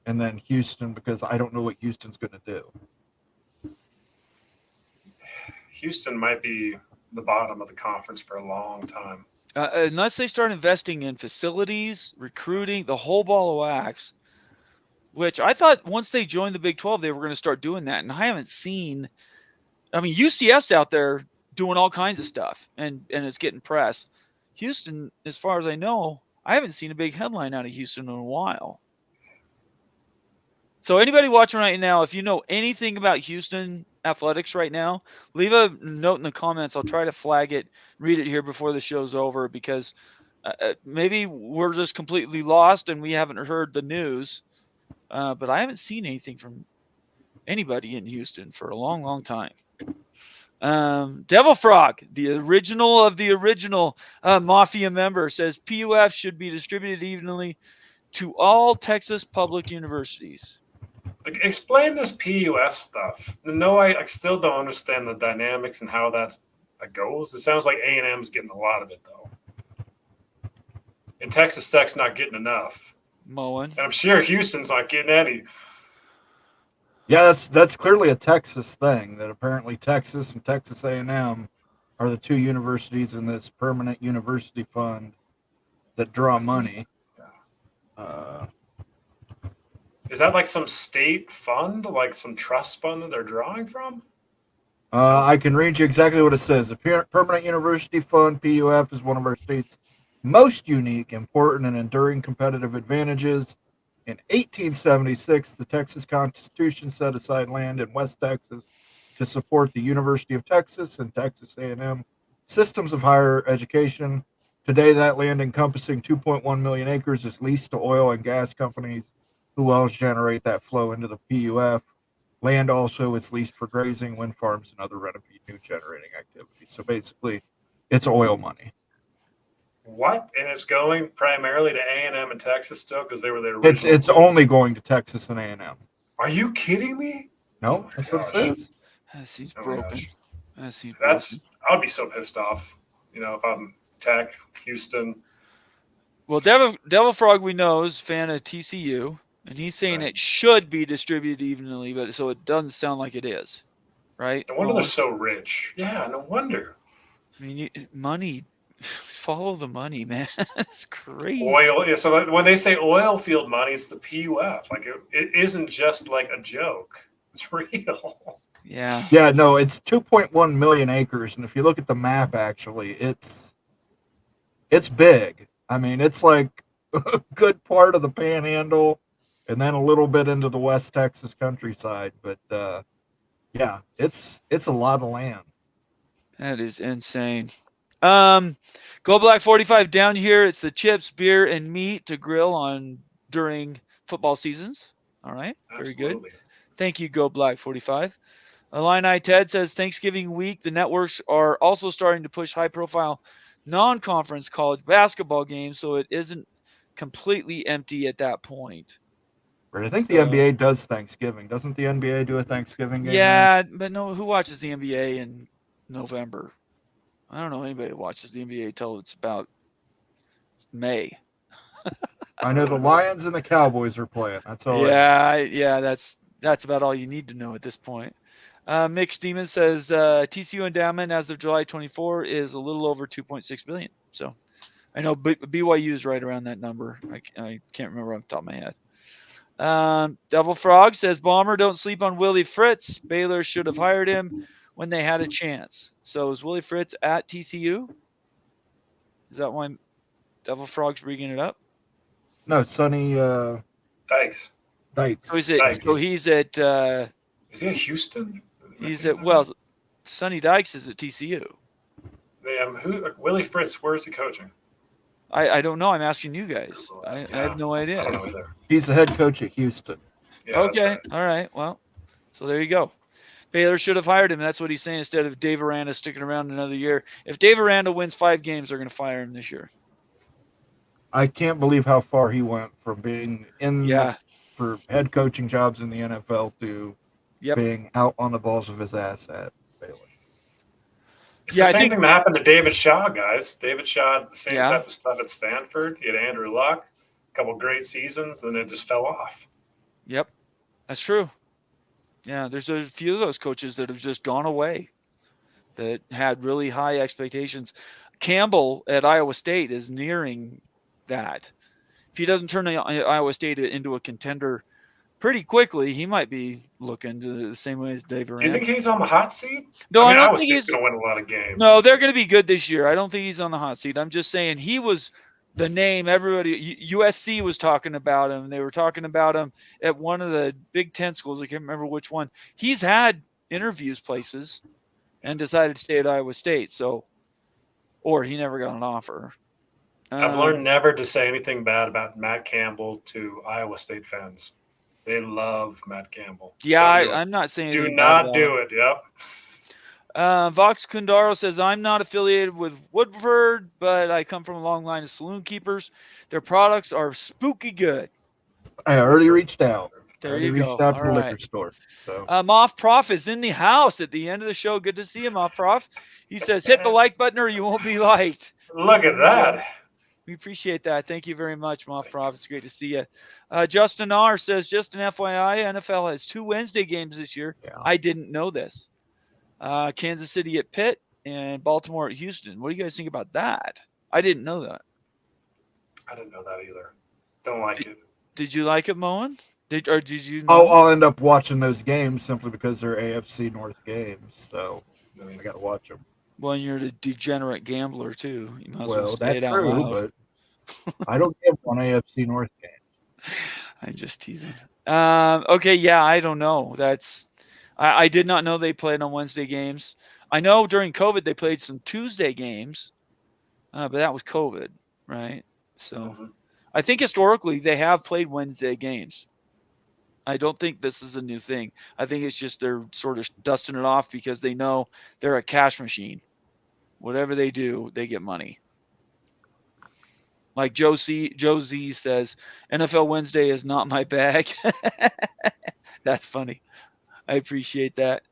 And then Houston, because I don't know what Houston's going to do. Houston might be the bottom of the conference for a long time. Unless they start investing in facilities, recruiting, the whole ball of wax, which I thought once they joined the Big 12, they were going to start doing that. And I haven't seen – I mean, UCF's out there doing all kinds of stuff, and it's getting press. Houston, as far as I know, I haven't seen a big headline out of Houston in a while. So anybody watching right now, if you know anything about Houston athletics right now, leave a note in the comments. I'll try to flag it, read it here before the show's over, because maybe we're just completely lost and we haven't heard the news. But I haven't seen anything from anybody in Houston for a long, long time. Devil Frog, the original of the original Mafia member, says PUF should be distributed evenly to all Texas public universities. Explain this PUF stuff. No, I still don't understand the dynamics and how that goes. It sounds like A&M's getting a lot of it, though. And Texas Tech's not getting enough. Moen. And I'm sure Houston's not getting any. Yeah, that's clearly a Texas thing, that apparently Texas and Texas A&M are the 2 universities in this permanent university fund that draw money. Is that like some state fund, like some trust fund that they're drawing from? I can read you exactly what it says. The Permanent University Fund, PUF, is one of our state's most unique, important, and enduring competitive advantages. In 1876, the Texas Constitution set aside land in West Texas to support the University of Texas and Texas A&M systems of higher education. Today, that land encompassing 2.1 million acres is leased to oil and gas companies who else generate that flow into the PUF. Land also is leased for grazing, wind farms, and other revenue generating activities. So basically, it's oil money. What? And it's going primarily to A&M and Texas still because they were the original. It's only going to Texas and A&M. Are you kidding me? No, that's what it says. He's Oh my broken. gosh. He's That's. broken. I'd be so pissed off. If I'm Tech, Houston. Well, Devil Frog we know is a fan of TCU, and he's saying Right. it should be distributed evenly, but so it doesn't sound like it is, right? No wonder Well, they're so rich. Yeah, no wonder. I mean, money, follow the money, man. It's crazy. Oil. Yeah, so when they say oil field money, it's the PUF. Like it isn't just like a joke. It's real. Yeah. Yeah, no, it's 2.1 million acres, and if you look at the map, actually, it's big. I mean, it's like a good part of the Panhandle, and then a little bit into the West Texas countryside. But yeah, it's a lot of land. That is insane. Go Black 45 down here. It's the chips, beer, and meat to grill on during football seasons. All right. Very good. Absolutely. Thank you, Go Black 45. Illini Ted says Thanksgiving week, the networks are also starting to push high-profile non-conference college basketball games, so it isn't completely empty at that point. Right, I think the NBA does Thanksgiving. Doesn't the NBA do a Thanksgiving game? Yeah, but no, who watches the NBA in November? I don't know anybody who watches the NBA till it's about May. I know the Lions and the Cowboys are playing. That's all. Yeah, that's about all you need to know at this point. Mick Demon says TCU endowment as of July 24 is a little over 2.6 billion. So I know BYU is right around that number. I can't remember off the top of my head. Devil Frog says Bomber, don't sleep on Willie Fritz. Baylor should have hired him when they had a chance. So is Willie Fritz at TCU? Is that why Devil Frog's bringing it up? No, Sonny Dykes. So he's at Is he at Houston? He's at Sonny Dykes is at TCU. Willie Fritz, where is he coaching? I don't know. I'm asking you guys. I have no idea. I don't know either. He's the head coach at Houston. Yeah, Okay. right. All right. Well, so there you go. Baylor should have hired him. That's what he's saying instead of Dave Aranda sticking around another year. If Dave Aranda wins 5 games, they're going to fire him this year. I can't believe how far he went from being for head coaching jobs in the NFL to being out on the balls of his ass at Baylor. It's the same thing that happened to David Shaw, guys. David Shaw had the same type of stuff at Stanford. He had Andrew Luck, a couple great seasons, then it just fell off. Yep, that's true. Yeah, there's a few of those coaches that have just gone away that had really high expectations. Campbell at Iowa State is nearing that. If he doesn't turn Iowa State into a contender pretty quickly, he might be looking to the same way as Dave Aranda. Do you think he's on the hot seat? No, I don't Iowa think State's he's going to win a lot of games. No, they're going to be good this year. I don't think he's on the hot seat. I'm just saying he was the name everybody. USC was talking about him. They were talking about him at one of the Big Ten schools. I can't remember which one. He's had interviews places and decided to stay at Iowa State. Or he never got an offer. I've learned never to say anything bad about Matt Campbell to Iowa State fans. They love Matt Campbell. Yeah, I'm not saying do not do it. Yep. Vox Kundaro says, I'm not affiliated with Woodford, but I come from a long line of saloon keepers. Their products are spooky good. I already reached out. There you reached go. out to the liquor store. So. Moff Prof is in the house at the end of the show. Good to see you, Moff Prof. He says, hit the like button or you won't be liked. Look at that. We appreciate that. Thank you very much, Moff Prof. It's great to see you. Justin R. says, just an FYI, NFL has 2 Wednesday games this year. Yeah. I didn't know this. Kansas City at Pitt and Baltimore at Houston. What do you guys think about that? I didn't know that. I didn't know that either. Don't like it. Did you like it, Moen? Did you know? I'll end up watching those games simply because they're AFC North games. So I got to watch them. Well, you're a degenerate gambler, too. You might as well that's it out true, loud. But I don't give on AFC North games. I'm just teasing. Okay, yeah, I don't know. I did not know they played on Wednesday games. I know during COVID they played some Tuesday games, but that was COVID, right? So I think historically they have played Wednesday games. I don't think this is a new thing. I think it's just they're sort of dusting it off because they know they're a cash machine. Whatever they do, they get money. Like Joe Z says, NFL Wednesday is not my bag. That's funny. I appreciate that.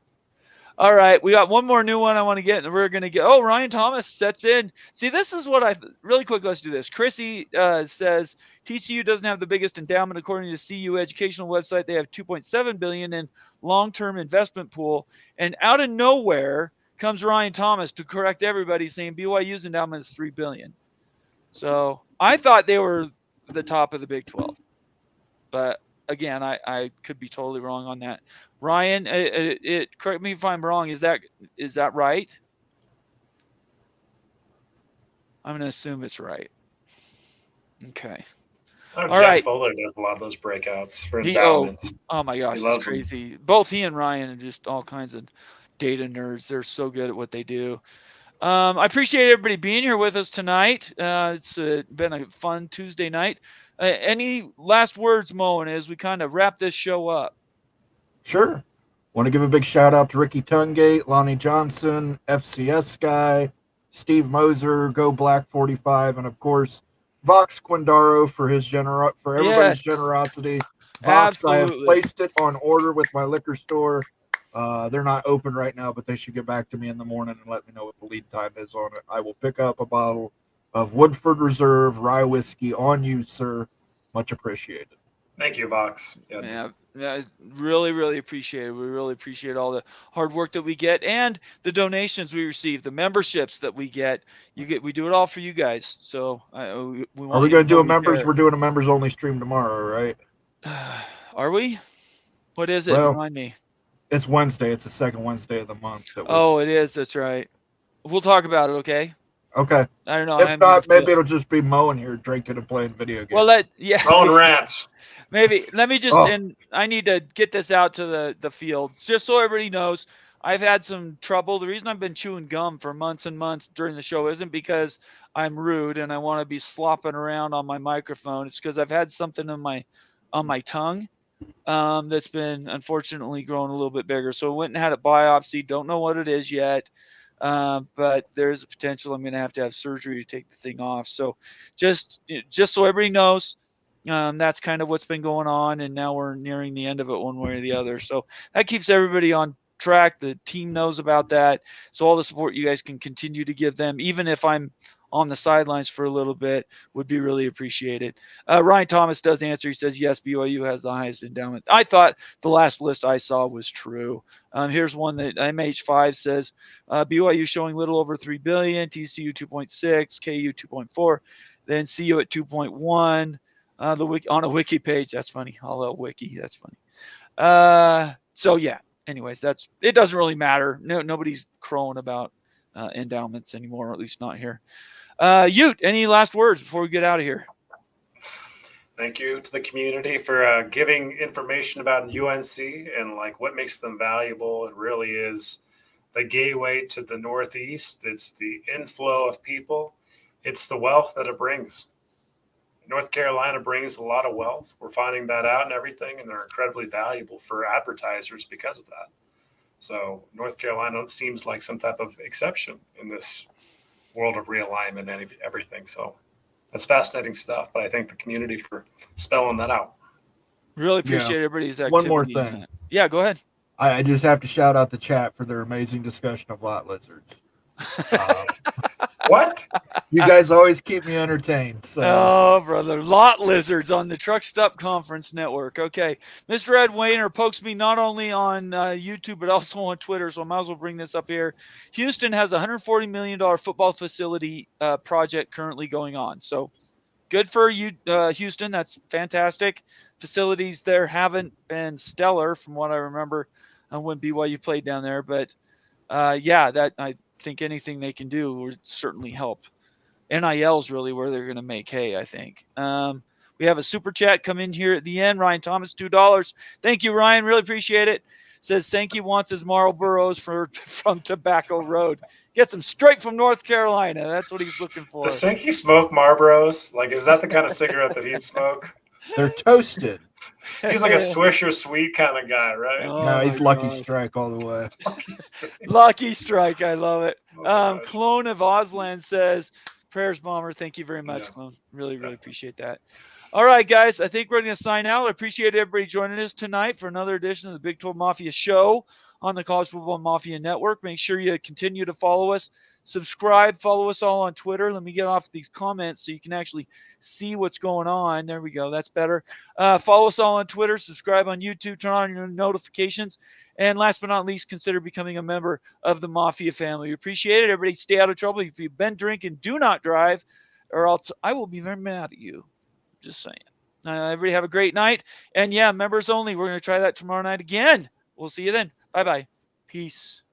All right, we got one more new one I want to get, and we're going to get. Oh, Ryan Thomas sets in. See, this is what really quick. Let's do this. Chrissy says TCU doesn't have the biggest endowment according to CU educational website. They have 2.7 billion in long-term investment pool, and out of nowhere comes Ryan Thomas to correct everybody, saying BYU's endowment is 3 billion. So I thought they were the top of the Big 12, but again, I could be totally wrong on that. Ryan, correct me if I'm wrong. Is that right? I'm going to assume it's right. Okay. All Jeff right. Fuller does a lot of those breakouts for endowments. Oh my gosh, it's crazy. Both he and Ryan are just all kinds of data nerds. They're so good at what they do. I appreciate everybody being here with us tonight. It's been a fun Tuesday night. Any last words, Moen, as we kind of wrap this show up? Sure. Want to give a big shout out to Ricky Tungate, Lonnie Johnson, FCS Guy, Steve Moser, Go Black 45, and of course Vox Quindaro for his everybody's generosity. Vox, absolutely. I have placed it on order with my liquor store. They're not open right now, but they should get back to me in the morning and let me know what the lead time is on it. I will pick up a bottle of Woodford Reserve rye whiskey on you, sir. Much appreciated. Thank you, Vox. Yeah, really, really appreciate it. We really appreciate all the hard work that we get and the donations we receive, the memberships that we get. We do it all for you guys. So are we going to do a members? We're doing a members only stream tomorrow, right? Are we? What is it? Well, remind me. It's Wednesday. It's the second Wednesday of the month. Oh, it is. That's right. We'll talk about it. Okay. Okay. I don't know. If not, maybe it'll just be Mo in here drinking and playing video games. Well, Mo and rants. Maybe. Let me just and I need to get this out to the field just so everybody knows. I've had some trouble. The reason I've been chewing gum for months and months during the show isn't because I'm rude and I want to be slopping around on my microphone. It's because I've had something on my tongue that's been unfortunately growing a little bit bigger. So I went and had it biopsied. Don't know what it is yet. But there's a potential I'm going to have surgery to take the thing off. So just so everybody knows, that's kind of what's been going on. And now we're nearing the end of it one way or the other. So that keeps everybody on track. The team knows about that. So all the support you guys can continue to give them, even if I'm on the sidelines for a little bit, would be really appreciated. Ryan Thomas does answer. He says, yes, BYU has the highest endowment. I thought the last list I saw was true. Here's one that MH5 says, BYU showing little over 3 billion, TCU 2.6, KU 2.4, then CU at 2.1. On a wiki page. That's funny. All wiki. That's funny. So yeah, anyways, it doesn't really matter. Nobody's crowing about endowments anymore, or at least not here. Ute, any last words before we get out of here? Thank you to the community for giving information about UNC and like what makes them valuable. It really is the gateway to the Northeast. It's the inflow of people. It's the wealth that it brings. North Carolina brings a lot of wealth. We're finding that out and everything, and they're incredibly valuable for advertisers because of that. So North Carolina seems like some type of exception in this world of realignment and everything. So that's fascinating stuff, but I thank the community for spelling that out. Really appreciate everybody's activity. One more thing. Yeah, go ahead. I just have to shout out the chat for their amazing discussion of lot lizards. What? You guys always keep me entertained. So. Oh, brother. Lot lizards on the Truck Stop Conference Network. Okay. Mr. Ed Wayner pokes me not only on YouTube, but also on Twitter, so I might as well bring this up here. Houston has a $140 million football facility project currently going on. So good for you, Houston. That's fantastic. Facilities there haven't been stellar from what I remember when BYU played down there. But, that I think anything they can do would certainly help. NIL is really where they're going to make hay, I think. We have a super chat come in here at the end. Ryan Thomas, $2. Thank you, Ryan. Really appreciate it. Says Sankey wants his Marlboros from Tobacco Road. Gets them straight from North Carolina. That's what he's looking for. Does Sankey smoke Marlboros? Like, is that the kind of cigarette that he'd smoke? They're toasted. He's like a Swisher Sweet kind of guy, right? Oh, no, he's Lucky Strike all the way. Lucky Strike. I love it. Clone of Auslan says, Prayers, Bomber. Thank you very much, Yeah. Clone. Really, really appreciate that. All right, guys. I think we're going to sign out. I appreciate everybody joining us tonight for another edition of the Big 12 Mafia Show on the College Football Mafia Network. Make sure you continue to follow us, subscribe, follow us all on Twitter. Let me get off these comments so you can actually see what's going on. There we go. That's better. Follow us all on Twitter, subscribe on YouTube, turn on your notifications. And last but not least, consider becoming a member of the Mafia family. We appreciate it. Everybody stay out of trouble. If you've been drinking, do not drive, or else I will be very mad at you. Just saying. Everybody have a great night. And yeah, members only. We're going to try that tomorrow night again. We'll see you then. Bye-bye. Peace.